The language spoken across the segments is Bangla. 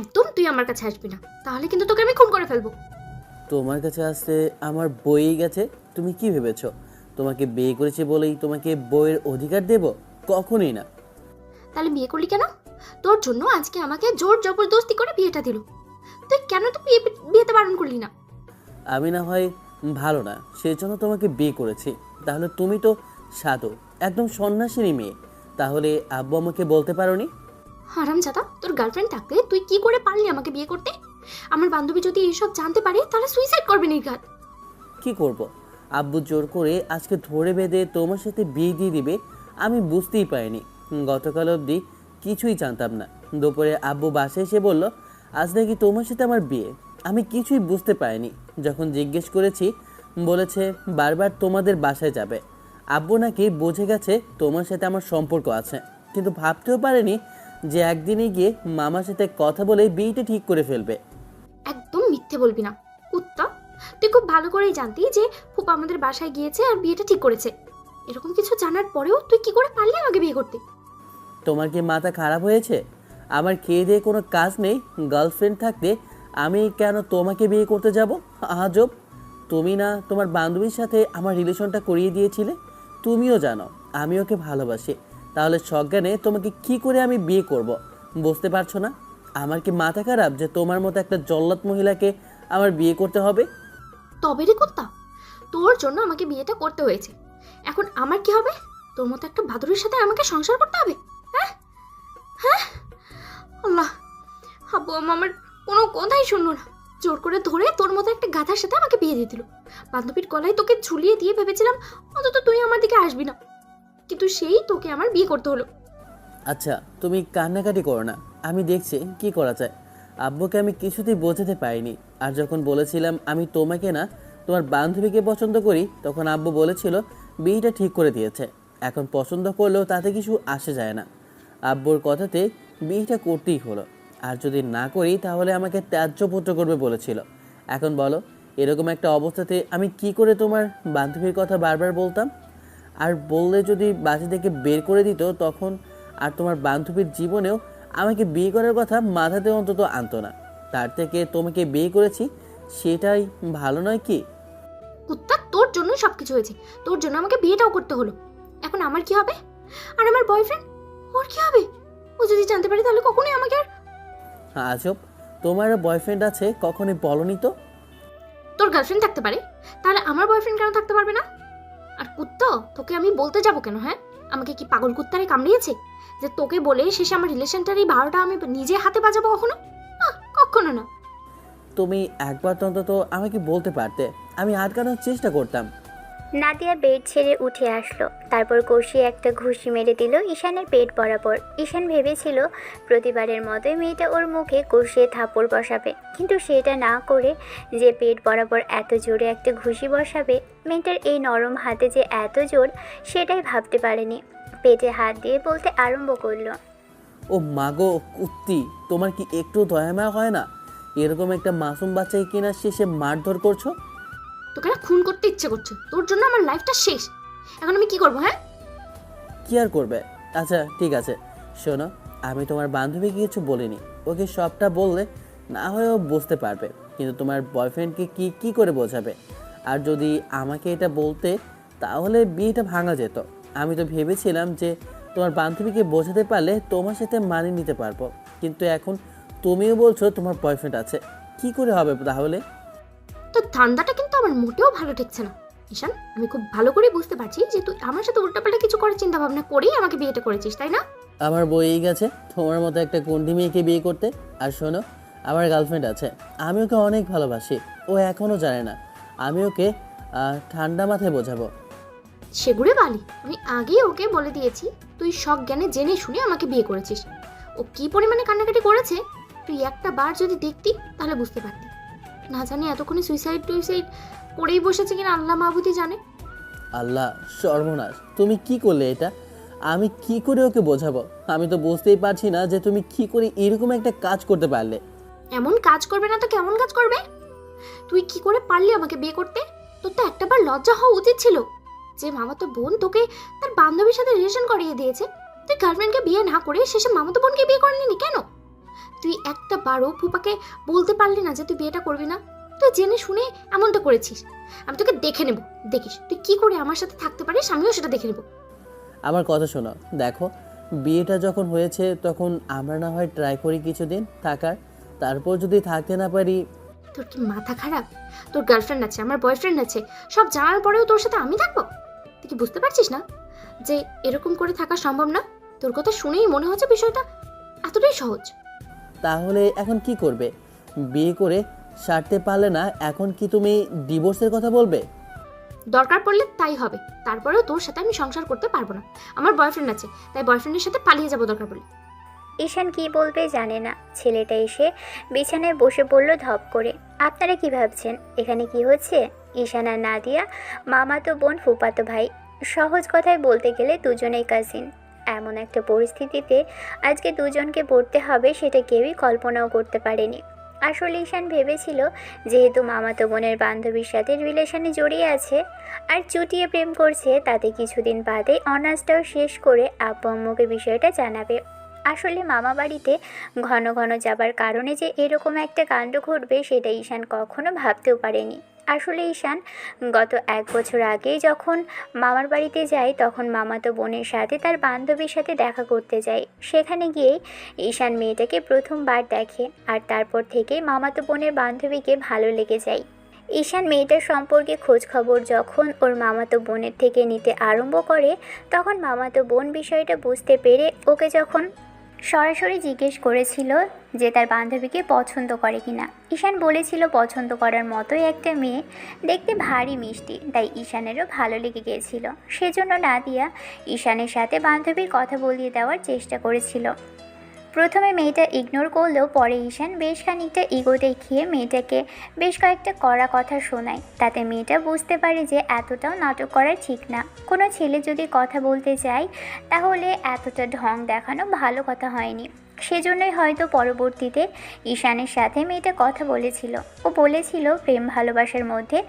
একদম তুই আমার কাছে আসবি না, তাহলে কিন্তু তোকে আমি খুন করে ফেলবো। তোমার কাছে আসতে আমার বইই গেছে? তুমি কি ভেবেছো তোমাকে বিয়ে করেছি বলেই তোমাকে বইয়ের অধিকার দেব? কখনোই না। তাহলে বিয়ে করলি কেন? তোর জন্য আজকে আমাকে জোর জবরদস্তি করে বিয়েটা দিল। তুই কেন তো বিয়েতে বারণ করলি না? আমি না হয় ভালো না সেই জন্য তোমাকে বিয়ে করেছি, তাহলে তুমি তো সাধু, একদম সন্ন্যাসিনী মেয়ে, তাহলে আব্বু আমাকে বলতে পারোনি? হারামজাদা, তোর গার্লফ্রেন্ড থাকতে তুই কি করে পারলি আমাকে বিয়ে করতে? আমার বান্ধবী যদি এইসব জানতে পারে তাহলে সুইসাইড করবে নির্ঘাত। কি করব? আব্বু জোর করে আজকে ধরে বেঁধে তোমার সাথে বিয়ে দিয়ে দিবে, আমি বুঝতেই পারিনি। গতকাল অবধি কিছুই জানতাম না। দুপুরে আব্বু বাসায় এসে বলল আজ নাকি তোমার সাথে আমার বিয়ে। আমি কিছুই বুঝতে পারিনি। যখন জিজ্ঞেস করেছি বলেছে বারবার তোমাদের বাসায় যাবে। আব্বু নাকি বুঝে গেছে তোমার সাথে আমার সম্পর্ক আছে, কিন্তু ভাবতেও পারেনি যে একদিনে গিয়ে মামার সাথে কথা বলে বিয়েটা ঠিক করে ফেলবে। একদম মিথ্যে বলবি না কুত্তা। তুই খুব ভালো করেই জানতি যে ফুপা আমাদের বাসায় গিয়েছে আর বিয়েটা ঠিক করেছে। এরকম কিছু জানার পরেও তুই কি করে পারলি আমাকে বিয়ে করতে? তোমার কি মাথা খারাপ হয়েছে? আমার খেয়ে দিয়ে কোনো কাজ নেই, গার্লফ্রেন্ড থাকতে আমি কেন তোমাকে বিয়ে করতে যাব? আজব। তুমি না তোমার বান্ধবীর সাথে আমার রিলেশনটা করিয়ে দিয়েছিলে? তুমিও জানো আমি ওকে ভালোবাসি, তাহলে সজ্ঞানে তোমাকে কি করে আমি বিয়ে করব? বুঝতে পারছো না? আমার কি মাথা খারাপ যে তোমার মতো একটা জল্লাদ মহিলাকে আমার বিয়ে করতে হবে? তবে রে কুত্তা, তোর জন্য আমাকে বিয়েটা করতে হয়েছে। এখন আমার কি হবে? তোর মতো একটা বাদুড়ের সাথে আমাকে সংসার করতে হবে? হ্যাঁ হ্যাঁ, আল্লাহ, আব্বু আম্মা আমার কোনো কথাই শুনলো না। জোর করে ধরে তোর মতো একটা গাধার সাথে আমাকে বিয়ে দিয়ে দিল। বান্ধবীর গলায় তোকে ঝুলিয়ে দিয়ে ভেবেছিলাম অন্তত তুই আমার দিকে আসবি না, কিন্তু সেই তোকে আমার বিয়ে করতে হলো। আচ্ছা তুমি কান্নাকাটি করো না, আমি দেখছি কি করা যায়। আব্বুকে আমি কিছুতেই বোঝাতে পারিনি। আর যখন বলেছিলাম আমি তোমাকে না তোমার বান্ধবীকে পছন্দ করি, তখন আব্বু বলেছিল বিয়েটা ঠিক করে দিয়েছে। এখন পছন্দ করলেও তাতে কিছু আসে যায় না। আব্বুর কথাতে বিয়েটা করতেই হলো। আর যদি না করি তাহলে আমাকে ত্যায্য পুত্র করবে বলেছিল। এখন বলো, এরকম একটা অবস্থাতে আমি কি করে তোমার বান্ধবীর কথা বারবার বলতাম? আর বললে যদি বাসা থেকে বের করে দিত তখন, আর তোমার বান্ধবীর জীবনেও আমাকে বিয়ে করার কথা মাথাতে অন্তত আনতো না। তার থেকে তোমাকে বিয়ে করেছি, সেটাই ভালো নয় কি? কুত্তা, তোর জন্যই সবকিছু হয়েছে। তোর জন্য আমাকে বিয়েটাও করতে হলো। এখন আমার কি হবে? আর আমার বয়ফ্রেন্ড, ওর কি হবে? ও যদি জানতে পারে তাহলে কখনোই আমাকে আর... আজব, তোমার বয়ফ্রেন্ড আছে কখনোই বলনি তো? তোর গার্লফ্রেন্ড থাকতে পারে, তাহলে আমার বয়ফ্রেন্ড কেন থাকতে পারবে না? আর কুত্তা, তোকে আমি বলতে যাব কেন? হ্যাঁ, আমাকে কি পাগল কুত্তারে কামড়িয়েছে যে তোকে বলে শেষে আমার রিলেশনটারই 12টা আমি নিজে হাতে বাজাবো? কখনো কখনো না। তুমি একবার তো অন্তত আমাকে বলতে পারতে, আমি আটকানোর চেষ্টা করতাম। নাদিয়া বেড ছেড়ে উঠে আসলো, তারপর কষিয়ে একটা ঘুষি মেরে দিল ঈশানের পেট বরাবর। ঈশান ভেবেছিল প্রতিবারের মতোই মেয়েটা ওর মুখে কষিয়ে থাপড় বসাবে, কিন্তু সেটা না করে যে পেট বরাবর এত জোরে একটা ঘুষি বসাবে, মেয়েটার এই নরম হাতে যে এত জোর সেটাই ভাবতে পারেনি। পেটে হাত দিয়ে বলতে আরম্ভ করলো, ও মাগো কুত্তি, তোমার কি একটু দয়ামায়া হয় না? এরকম একটা মাসুম বাচ্চাকে কিনা শেষে মারধর করছো। তোকে না খুন করতে ইচ্ছে করছে। তোর জন্য আমার লাইফটা শেষ। এখন আমি কি করবো? হ্যাঁ, কি আর করবে? আচ্ছা ঠিক আছে, শোনো, আমি তোমার বান্ধবীকে কিছু বলিনি। ওকে সবটা বললে না হয়ও বুঝতে পারবে, কিন্তু তোমার বয়ফ্রেন্ডকে কি কি করে বোঝাবে? আর যদি আমাকে এটা বলতে তাহলে বিয়েটা ভাঙা যেত। আমি তো ভেবেছিলাম যে তোমার বান্ধবীকে বোঝাতে পারলে তোমার সাথে মানিয়ে নিতে পারবো, কিন্তু এখন তুমিও বলছো তোমার বয়ফ্রেন্ড আছে। কি করে হবে তাহলে? তোর ধান্দাটা কিন্তু আমার মোটেও ভালো ঠেকছে না ঈশান। আমি খুব ভালো করে বুঝতে পারছি যে তুই আমার সাথে উল্টাপাল্টা কিছু করার চিন্তা ভাবনা করেই আমাকে বিয়েটা করেছিস, তাই না? আমার বইই গেছে তোমার মতো একটা কুণ্ঠি মেয়েকে বিয়ে করতে। আর শোনো, আমার গার্লফ্রেন্ড আছে, আমি ওকে অনেক ভালোবাসি। ও এখনও জানে না। আমি ওকে ঠান্ডা মাথায় বোঝাবো। সেগুড়ে বালি, আমি আগেই ওকে বলে দিয়েছি তুই সব জ্ঞানে জেনে শুনে আমাকে বিয়ে করেছিস। ও কি পরিমাণে কান্নাকাটি করেছে তুই একটা বার যদি দেখতি তাহলে বুঝতে পারতি। না জানি এতক্ষণে সুইসাইড টুইসাইড করেই বসেছে কিনা আল্লাহ মাহবুদি জানে। আল্লাহ, সর্বনাশ, তুমি কি করলে এটা? আমি কি করে ওকে বোঝাবো? আমি তো বুঝতেই পারছি না যে তুমি কি করে এরকম একটা কাজ করতে পারলে। এমন কাজ করবে না তো কেমন কাজ করবে? তুই কি করে পারলি আমাকে বিয়ে করতে? তোর তো একটাবার লজ্জা হওয়া উচিত ছিল যে মামাতো বোন তোকে তার বান্ধবীর সাথে রিলেশন করিয়ে দিয়েছে, তুই গার্লফ্রেন্ডকে বিয়ে না করে শেষে মামাতো বোনকে বিয়ে করে নিলি কেন? তুই একটা বারও ফুপাকে বলতে পারলি না যে তুই বিয়েটা করবি না? তুই জেনে শুনে এমনটা করেছিস। আমি তোকে দেখে নেব, দেখিস তুই কি করে আমার সাথে থাকতে পারিস, আমিও সেটা দেখে নেব। আমার কথা শোনো, দেখো বিয়েটা যখন হয়েছে তখন আমরা না হয় ট্রাই করি কিছুদিন থাকার, তারপর যদি থাকতে না পারি। তোর কি মাথা খারাপ? তোর গার্লফ্রেন্ড আছে, আমার বয়ফ্রেন্ড আছে, সব জানার পরেও তোর সাথে আমি থাকবো? তুই কি বুঝতে পারছিস না যে এরকম করে থাকা সম্ভব না? তোর কথা শুনেই মনে হচ্ছে বিষয়টা এতটাই সহজ। তাহলে এখন কি করবে? বিয়ে করে সারতে পারলে না, এখন কি তুমি ডিভোর্সের কথা বলবে? দরকার পড়লে তাই হবে, তারপরেও তোর সাথে আমি সংসার করতে পারবো না। আমার বয়ফ্রেন্ড আছে, তাই বয়ফ্রেন্ডের সাথে পালিয়ে যাবো দরকার পড়লে। ঈশান কি বলবে জানে না। ছেলেটা এসে বিছানায় বসে পড়ল ধপ করে। আপনারা কি ভাবছেন এখানে কি হচ্ছে? ঈশান আর নাদিয়া মামাতো বোন ফুপাতো ভাই। সহজ কথায় বলতে গেলে দুজনেই কাজিন। এমন একটা পরিস্থিতিতে আজকে দুজনকে পড়তে হবে সেটা কেউই কল্পনাও করতে পারেনি। আসলে ঈশান ভেবেছিল যেহেতু মামাতো বোনের বান্ধবীর সাথে রিলেশনে জড়িয়ে আছে আর চুটিয়ে প্রেম করছে, তাতে কিছুদিন বাদে অনার্সটাও শেষ করে আব্বু আম্মুকে বিষয়টা জানাবে। আসলে মামা বাড়িতে ঘন ঘন যাবার কারণে যে এরকম একটা কাণ্ড ঘটবে সেটা ঈশান কখনো ভাবতেও পারেনি। আসলে ঈশান গত 1 বছর আগে যখন মামার বাড়িতে যায় তখন মামাতো বোনের সাথে তার বান্ধবীর সাথে দেখা করতে যায়। সেখানে গিয়েই ঈশান মেয়েটাকে প্রথমবার দেখে আর তারপর থেকেই মামাতো বোনের বান্ধবীকে ভালো লেগে যায়। ঈশান মেয়েটার সম্পর্কে খোঁজ খবর যখন ওর মামাতো বোনের থেকে নিতে আরম্ভ করে তখন মামাতো বোন বিষয়টা বুঝতে পেরে ওকে যখন সরাসরি জিজ্ঞেস করেছিল যে তার বান্ধবীকে পছন্দ করে কিনা। ঈশান বলেছিল পছন্দ করার মতোই একটা মেয়ে, দেখতে ভারী মিষ্টি, তাই ঈশানেরও ভালো লেগে গিয়েছিল। সেজন্য নাদিয়া ঈশানের সাথে বান্ধবীর কথা বলিয়ে দেওয়ার চেষ্টা করেছিল। প্রথমে মেয়েটা ইগনোর করলেও পরে ঈশান বেশ খানিকটা ইগো দেখিয়ে মেয়েটাকে বেশ কয়েকটা কড়া কথা শোনায়। তাতে মেয়েটা বুঝতে পারে যে এতটাও নাটক করা ঠিক না। কোনো ছেলে যদি কথা বলতে চায় তাহলে এতটা ঢং দেখানো ভালো কথা হয়নি। সেজন্যই হয়তো পরবর্তীতে ঈশানের সাথে মেয়েটা কথা বলেছিল। ও বলেছিল প্রেম ভালোবাসার মধ্যে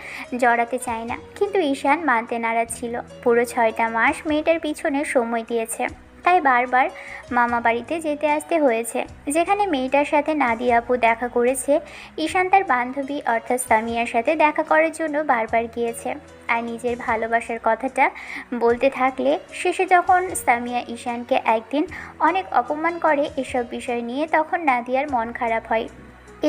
জড়াতে চায় না, কিন্তু ঈশান মানতে নারাজ ছিল। পুরো 6টা মাস মেয়েটার পিছনে সময় দিয়েছে, তাই বারবার মামা বাড়িতে যেতে আসতে হয়েছে। যেখানে মেয়েটার সাথে নাদিয়া আপু দেখা করেছে, ঈশান তার বান্ধবী অর্থাৎ সামিয়ার সাথে দেখা করার জন্য বারবার গিয়েছে। আর নিজের ভালোবাসার কথাটা বলতে থাকলে শেষে যখন সামিয়া ঈশানকে একদিন অনেক অপমান করে এসব বিষয় নিয়ে, তখন নাদিয়ার মন খারাপ হয়।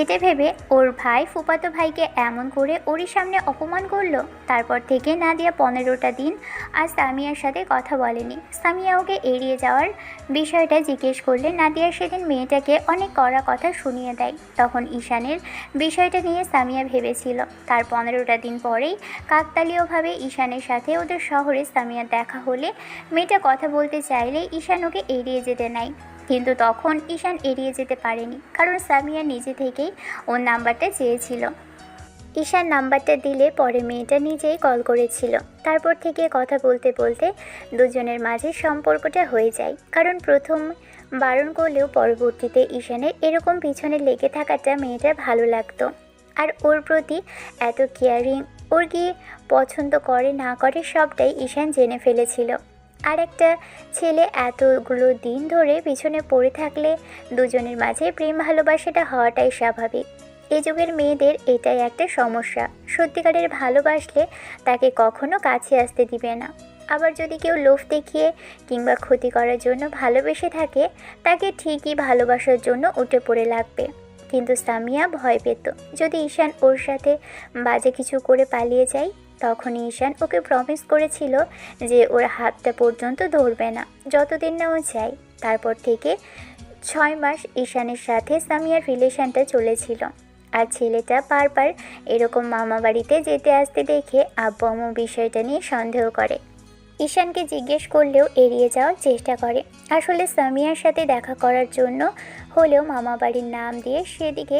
এতে ভেবে ওর ভাই ফুপাতো ভাইকে এমন করে ওরই সামনে অপমান করলো। তারপর থেকে নাদিয়া 15টা দিন আর সামিয়ার সাথে কথা বলেনি। সামিয়া ওকে এড়িয়ে যাওয়ার বিষয়টা জিজ্ঞেস করলে নাদিয়া সেদিন মেয়েটাকে অনেক কড়া কথা শুনিয়ে দেয়। তখন ঈশানের বিষয়টা নিয়ে সামিয়া ভেবেছিল তার 15টা দিন পরেই কাকতালীয়ভাবে ঈশানের সাথে ওদের শহরে সামিয়ার দেখা হলে মেয়েটা কথা বলতে চাইলে ঈশান ওকে এড়িয়ে যেতে নেয়। কিন্তু তখন ঈশান এড়িয়ে যেতে পারেনি, কারণ সামিয়া নিজে থেকেই ওর নাম্বারটা চেয়েছিল। ঈশান নাম্বারটা দিলে পরে মেয়েটা নিজেই কল করেছিল। তারপর থেকে কথা বলতে বলতে দুজনের মাঝে সম্পর্কটা হয়ে যায়। কারণ প্রথম বারণ করলেও পরবর্তীতে ঈশানের এরকম পিছনে লেগে থাকাটা মেয়েটার ভালো লাগতো। আর ওর প্রতি এত কেয়ারিং, ওর কি পছন্দ করে না করে সবটাই ঈশান জেনে ফেলেছিল। আর একটা ছেলে এতগুলো দিন ধরে পিছনে পড়ে থাকলে দুজনের মাঝে প্রেম ভালোবাসাটা হওয়াটাই স্বাভাবিক। এই যুগের মেয়েদের এটাই একটা সমস্যা, সত্যিকারের ভালোবাসলে তাকে কখনো কাছে আসতে দিবে না। আবার যদি কেউ লোভ দেখিয়ে কিংবা ক্ষতি করার জন্য ভালোবেসে থাকে, তাকে ঠিকই ভালোবাসার জন্য উঠে পড়ে লাগবে। কিন্তু সামিয়া ভয় পেত যদি ঈশান ওর সাথে বাজে কিছু করে পালিয়ে যায়। তখন ঈশান ওকে প্রমিস করেছিল যে ওর হাতটা পর্যন্ত ধরবে না যতদিন না ও চায়। তারপর থেকে 6 মাস ঈশানের সাথে সামিয়ার রিলেশনটা চলেছিল। আর ছেলেটা বারবার এরকম মামা বাড়িতে যেতে আসতে দেখে আব্বু আম্মু বিষয়টা নিয়ে সন্দেহ করে। ঈশানকে জিজ্ঞেস করলেও এড়িয়ে যাওয়ার চেষ্টা করে। আসলে সামিয়ার সাথে দেখা করার জন্য হলেও মামা বাড়ির নাম দিয়ে সেদিকে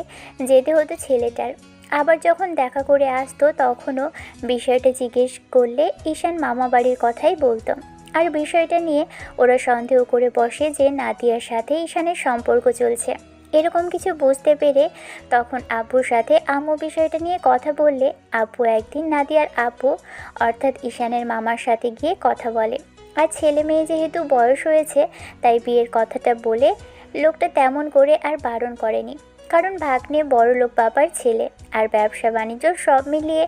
যেতে হতো ছেলেটার। আবার যখন দেখা করে আসতো তখনও বিষয়টা জিজ্ঞেস করলে ঈশান মামা বাড়ির কথাই বলতো। আর বিষয়টা নিয়ে ওরা সন্দেহ করে বসে যে নাদিয়ার সাথে ঈশানের সম্পর্ক চলছে। এরকম কিছু বুঝতে পেরে তখন আব্বুর সাথে আম্মু বিষয়টা নিয়ে কথা বললে আব্বু একদিন নাদিয়ার আব্বু অর্থাৎ ঈশানের মামার সাথে গিয়ে কথা বলে। আর ছেলে মেয়ে যেহেতু বয়স হয়েছে তাই বিয়ের কথাটা বলে লোকটা তেমন করে আর বারণ করেনি, কারণ ভাগ্নে বড়লোক বাবার ছেলে, আর ব্যবসা বাণিজ্য সব মিলিয়ে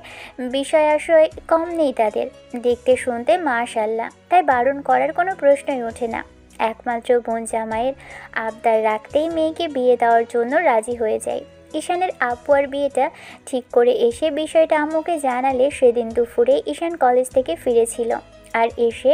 বিষয় আশয় কম নেই তাদের, দেখতে শুনতে মাশাআল্লাহ, তাই বারণ করার কোনো প্রশ্নই ওঠে না। একমাত্র বোন জামাইয়ের আবদার রাখতেই মেয়েকে বিয়ে দেওয়ার জন্য রাজি হয়ে যায়। ঈশানের আব্বু আর বিয়েটা ঠিক করে এসে বিষয়টা আম্মুকে জানালে সেদিন দুপুরে ঈশান কলেজ থেকে ফিরেছিল, আর এসে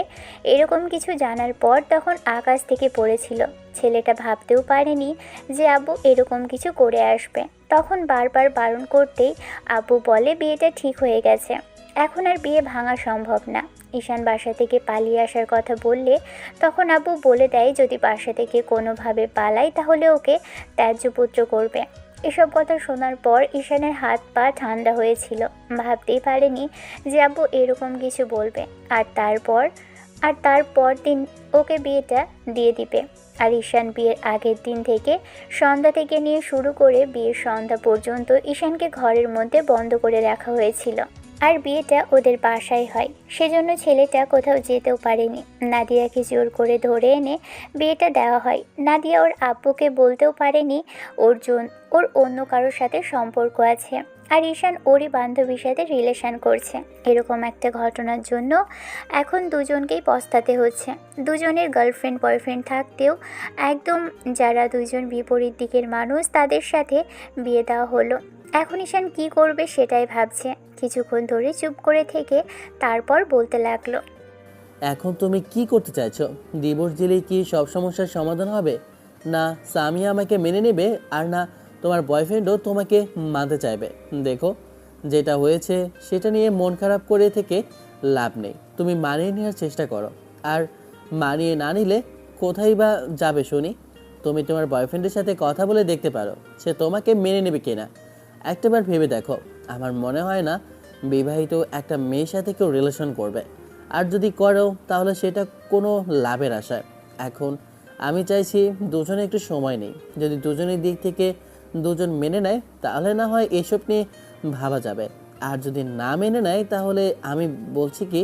এরকম কিছু জানার পর তখন আকাশ থেকে পড়েছিল। ছেলেটা ভাবতেও পারেনি যে আব্বু এরকম কিছু করে আসবে। তখন বারবার বারণ করতেই আব্বু বলে বিয়েটা ঠিক হয়ে গেছে, এখন আর বিয়ে ভাঙা সম্ভব না। ঈশান বাসা থেকে পালিয়ে আসার কথা বললে তখন আব্বু বলে দেয় যদি বাসা থেকে কোনোভাবে পালায় তাহলে ওকে ত্যায্যপুত্র করবে। এসব কথা শোনার পর ঈশানের হাত পা ঠান্ডা হয়েছিল, ভাবতেই পারেনি যে আব্বু এরকম কিছু বলবে, আর তারপর দিন ওকে বিয়েটা দিয়ে দিবে। আর ঈশান বিয়ের আগের দিন থেকে সন্ধ্যা থেকে নিয়ে শুরু করে বিয়ের সন্ধ্যা পর্যন্ত ঈশানকে ঘরের মধ্যে বন্ধ করে রাখা হয়েছিল। আর বিয়েটা ওদের বাসায় হয়, সেজন্য ছেলেটা কোথাও যেতেও পারেনি। নাদিয়াকে জোর করে ধরে এনে বিয়েটা দেওয়া হয়। নাদিয়া ওর আব্বুকে বলতেও পারেনি ওর অন্য কারোর সাথে সম্পর্ক আছে, আর ঈশান ওরই বান্ধবীর সাথে রিলেশন করছে। এরকম একটা ঘটনার জন্য এখন দুজনকেই পস্তাতে হচ্ছে। দুজনের গার্লফ্রেন্ড বয়ফ্রেন্ড থাকতেও একদম যারা দুজন বিপরীত দিকের মানুষ তাদের সাথে বিয়ে দেওয়া হলো। এখন ঈশান কী করবে সেটাই ভাবছে। কিছুক্ষণ ধরে চুপ করে থেকে তারপর বলতে লাগলো, এখন তুমি কি করতে চাইছো? ডিভোর্স দিলেই কি সব সমস্যার সমাধান হবে? না সামিয়া আমাকে মেনে নেবে, আর না তোমার বয়ফ্রেন্ডও তোমাকে মানতে চাইবে। দেখো যেটা হয়েছে সেটা নিয়ে মন খারাপ করে থেকে লাভ নেই। তুমি মানিয়ে নেওয়ার চেষ্টা করো, আর মানিয়ে না নিলে কোথায় বা যাবে শুনি? তুমি তোমার বয়ফ্রেন্ডের সাথে কথা বলে দেখতে পারো সে তোমাকে মেনে নেবে কিনা। একটাবার ভেবে দেখো। আমার মনে হয় না বিবাহিত একটা মেয়ের সাথে কেউ রিলেশন করবে, আর যদি করো তাহলে সেটা কোনো লাভের আশায়। এখন আমি চাইছি দুজনে একটু সময় নেই। যদি দুজনের দিক থেকে দুজন মেনে নেয় তাহলে না হয় এসব নিয়ে ভাবা যাবে, আর যদি না মেনে নেয় তাহলে আমি বলছি কি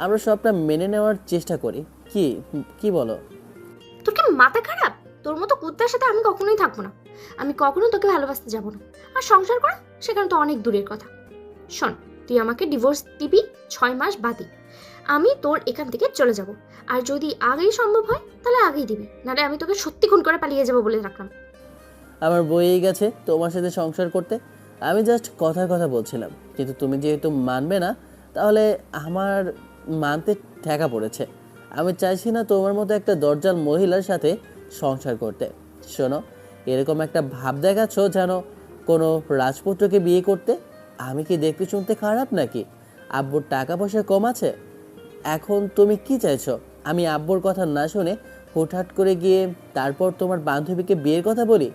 আমরা সবটা মেনে নেওয়ার চেষ্টা করি। কি কি বলো? তোর কি মাথা খারাপ? তোর মতো কুত্তার সাথে আমি কখনোই থাকবো না। আমি কখনো তোকে ভালোবাসতে যাবো না। আর সংসার করা সেখানে তো অনেক দূরের কথা। শোন, তুই আমাকে ডিভোর্স দিবি 6 মাস বাদে, আমি তোর এখান থেকে চলে যাব। আর যদি আগেই সম্ভব হয় তাহলে আগেই দিবি, নাহলে আমি তোকে সত্যি খুন করে পালিয়ে যাবো বলে রাখলাম। আমার বইয়েই গেছে তোমার সাথে সংসার করতে। আমি জাস্ট কথার কথা বলছিলাম, কিন্তু তুমি যেহেতু মানবে না তাহলে আমার মানতে ঠেকা পড়েছে। আমি চাইছি না তোমার মতো একটা দরজাল মহিলার সাথে সংসার করতে। শোনো, এরকম একটা ভাব দেখাচ্ছ যেন কোনো রাজপুত্রকে বিয়ে করতে। আমি কি দেখতে শুনতে খারাপ নাকি? আব্বুর টাকা পয়সা কম আছে? এখন তুমি কি চাইছো? আমি আব্বুর কথা না শুনে হুটহাট করে গিয়ে তারপর তোমার বান্ধবীকে বিয়ের কথা বলি?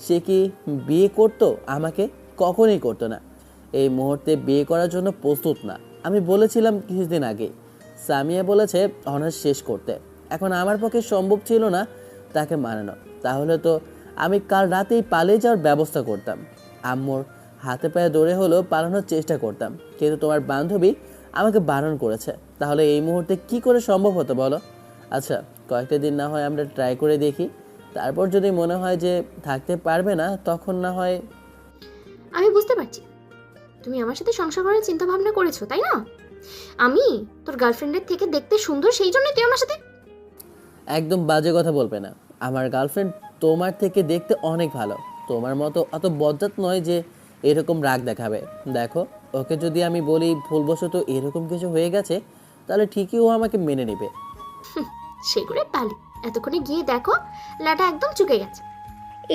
সে কি বিয়ে করতো আমাকে? কখনোই করতো না। এই মুহূর্তে বিয়ে করার জন্য প্রস্তুত না। আমি বলেছিলাম কিছুদিন আগে। সামিয়া বলেছে অনার্স শেষ করতে। এখন আমার পক্ষে সম্ভব ছিল না তাকে মানানো। তাহলে তো আমি কাল রাতেই পালিয়ে যাওয়ার ব্যবস্থা করতাম। আম্মুর হাতে পায়ে ধরে হলেও পালানোর চেষ্টা করতাম, কিন্তু তোমার বান্ধবী আমাকে বারণ করেছে। তাহলে এই মুহূর্তে কি করে সম্ভব হতো বলো? আচ্ছা, কয়েকটা দিন না হয় আমরা ট্রাই করে দেখি, তারপর যদি মনে হয় যে থাকতে পারবে না তখন না হয়। আমি বুঝতে পারছি তুমি আমার সাথে সংসার করার চিন্তা ভাবনা করেছো, তাই না? আমি তোর গার্লফ্রেন্ডের থেকে দেখতে সুন্দর সেই জন্যই তুই আমার সাথে। একদম বাজে কথা বলবে না। আমার গার্লফ্রেন্ড তোমার থেকে দেখতে অনেক ভালো। তোমার মতো অত বজ্জাত নয় যে এরকম রাগ দেখাবে। দেখো, ওকে যদি আমি বলি ভুলবশত এরকম কিছু হয়ে গেছে তাহলে ঠিকই ও আমাকে মেনে নেবে। সেগুলো পালি, এতক্ষণে গিয়ে দেখো লাটা একদম চুকে গেছে।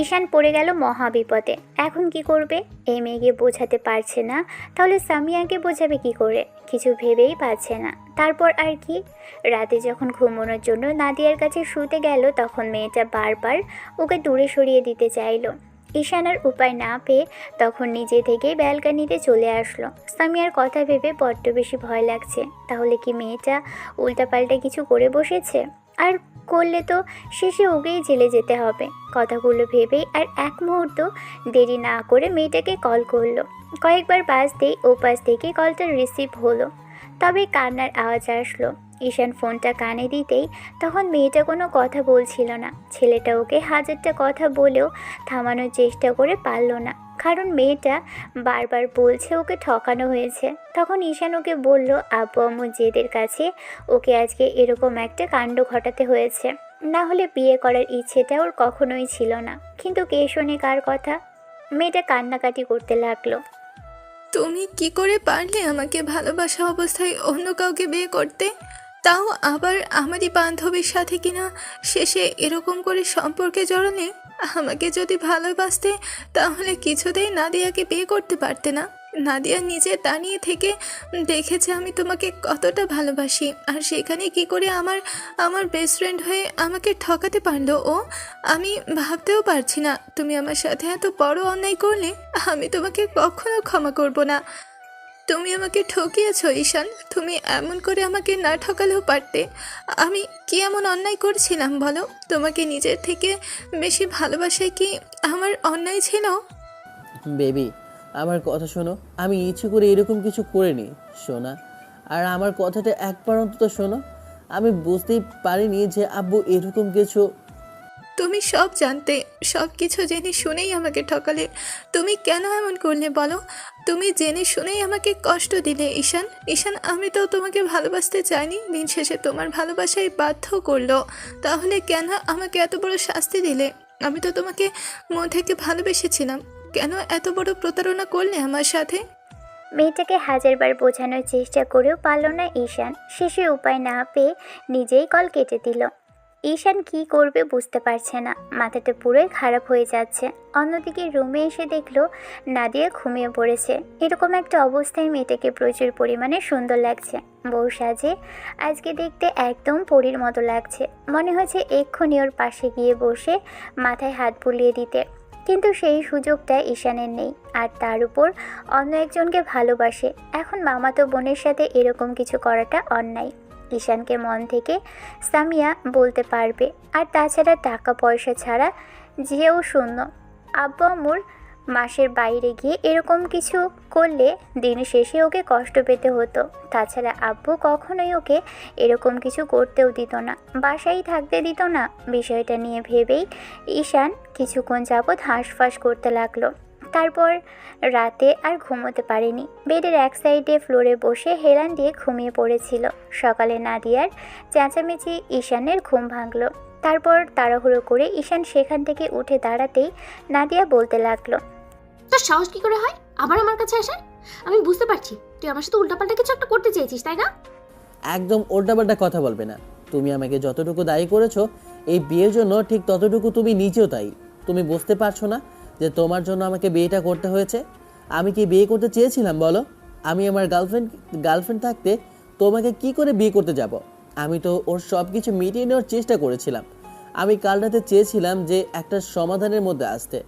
ঈশান পড়ে গেল মহাবিপদে। এখন কি করবে? এই মেয়েকে বোঝাতে পারছে না, তাহলে সামিয়াকে বোঝাবে কি করে? কিছু ভেবেই পাচ্ছে না। তারপর আর কি? রাতে যখন ঘুমানোর জন্য নাদিয়ার কাছে শুতে গেল তখন মেয়েটা বারবার ওকে দূরে সরিয়ে দিতে চাইলো। ঈশান আর উপায় না পেয়ে তখন নিজে থেকেই ব্যালকানিতে চলে আসলো। সামিয়ার কথা ভেবে বড্ড বেশি ভয় লাগছে। তাহলে কি মেয়েটা উল্টাপাল্টা কিছু করে বসেছে? আর করলে তো শেষে ওকেই জেলে যেতে হবে। কথাগুলো ভেবেই আর এক মুহূর্ত দেরি না করে মেয়েটাকে কল করলো। কয়েকবার বাজতেই ও পাশ থেকে কলটা রিসিভ হলো, তবে কান্নার আওয়াজ আসলো। ঈশান ফোনটা কানে দিতেই তখন মেয়েটা কোনো কথা বলছিল না। ছেলেটা ওকে হাজারটা কথা বলেও থামানোর চেষ্টা করে পারল না, কারণ মেয়েটা বারবার বলছে ওকে ঠকানো হয়েছে। তখন ঈশান ওকে বলল আব্বু আম্মু জেদের কাছে ওকে আজকে এরকম একটা কাণ্ড ঘটাতে হয়েছে, না হলে বিয়ে করার ইচ্ছেটা ওর কখনোই ছিল না। কিন্তু কে শোনে কার কথা? মেয়েটা কান্নাকাটি করতে লাগলো। তুমি কি করে পারলে আমাকে ভালোবাসা অবস্থায় অন্য কাউকে বিয়ে করতে, তাও আবার আমারই বান্ধবীর সাথে কিনা শেষে এরকম করে সম্পর্কে জড়ালে? আমাকে যদি ভালোবাসতে তাহলে কিছুতেই নাদিয়াকে বিয়ে করতে পারতে না। নাদিয়া নিজে দাঁড়িয়ে থেকে দেখেছে আমি তোমাকে কতটা ভালোবাসি, আর সেখানে কি করে আমার বেস্ট ফ্রেন্ড হয়ে আমাকে ঠকাতে পারলো ও? আমি ভাবতেও পারছি না তুমি আমার সাথে এত বড় অন্যায় করলে। আমি তোমাকে কখনো ক্ষমা করব না। তুমি আমাকে ঠকিয়েছো ঈশান, তুমি এমন করে আমাকে না ঠকালেও পারতে। আমি কি এমন অন্যায় করছিলাম বলো? তোমাকে নিজের থেকে বেশি ভালোবাসায় কি আমার অন্যায় ছিল? বেবি, আমার কথা শোনো। আমি ইচ্ছে করে এরকম কিছু করিনি শোনা, আর আমার কথাটা একবার অন্তত শোনো। আমি বুঝতেই পারিনি যে আব্বু এরকম কিছু। তুমি সব জানতে, সব কিছু জেনে শুনেই আমাকে ঠকালে। তুমি কেন এমন করলে বলো? তুমি জেনে শুনেই আমাকে কষ্ট দিলে ঈশান। ঈশান, আমি তো তোমাকে ভালোবাসতে চাইনি, দিন শেষে তোমার ভালোবাসায় বাধ্য করলো। তাহলে কেন আমাকে এত বড় শাস্তি দিলে? আমি তো তোমাকে মন থেকে ভালোবেসেছিলাম, কেন এত বড় প্রতারণা করলে আমার সাথে? মেয়েটাকে হাজারবার বোঝানোর চেষ্টা করেও পারল না ঈশান। শেষে উপায় না পেয়ে নিজেই কল কেটে দিল। ঈশান কি করবে বুঝতে পারছে না, মাথাটা পুরোই খারাপ হয়ে যাচ্ছে। অন্যদিকে রুমে এসে দেখলো নাদিয়া ঘুমিয়ে পড়েছে। এরকম একটা অবস্থায় মেয়েটাকে প্রচুর পরিমাণে সুন্দর লাগছে। বউ সাজে আজকে দেখতে একদম পরীর মতো লাগছে। মনে হচ্ছে এক্ষুনি ওর পাশে গিয়ে বসে মাথায় হাত বুলিয়ে দিতে, কিন্তু সেই সুযোগটা ঈশানের নেই। আর তার উপর অন্য একজনকে ভালোবাসে। এখন মামাতো বোনের সাথে এরকম কিছু করাটা অন্যায়। ঈশানকে মন থেকে সামিয়া বলতে পারবে, আর তাছাড়া টাকা পয়সা ছাড়া যেও শূন্য। আব্বু আম্মুর মাসের বাইরে গিয়ে এরকম কিছু করলে দিন শেষে ওকে কষ্ট পেতে হতো। তাছাড়া আব্বু কখনোই ওকে এরকম কিছু করতেও দিত না, বাসায় থাকতে দিত না। বিষয়টা নিয়ে ভেবেই ঈশান কিছুক্ষণ যাবৎ হাঁসফাঁস করতে লাগলো। তারপর রাতে আর ঘুমোতে পারেনি। বেডের এক সাইডে ফ্লোরে বসে হেলান দিয়ে ঘুমিয়ে পড়েছিল। সকালে নাদিয়ার চেঁচামেচি ঈশানের ঘুম ভাঙলো। তারপর তাড়াহুড়ো করে ঈশান সেখান থেকে উঠে দাঁড়াতেই নাদিয়া বলতে লাগলো, তোর সাহস কি করে হয় আবার আমার কাছে আসে? আমি বুঝতে পারছি তুই আমার সাথে উল্টাপাল্টা কিছু একটা করতে চেয়েছিস, তাই না? একদম উল্টাপাল্টা কথা বলবে না। তুমি আমাকে যতটুকু দায়ী করেছো এই বিয়ের জন্য, ঠিক ততটুকু তুমি নিজেও দায়ী। তুমি বুঝতে পারছো না যে তোমার জন্য আমাকে বিয়েটা করতে হয়েছে? আমি কি বিয়ে করতে চেয়েছিলাম বলো? আমি আমার গার্লফ্রেন্ড থাকতে তোমাকে কি করে বিয়ে করতে যাব? আমি তো ওর সব কিছু মিটিয়ে নেওয়ার চেষ্টা করেছিলাম। আমি কাল রাতে চেয়েছিলাম যে একটা সমাধানের মধ্যে আসতে।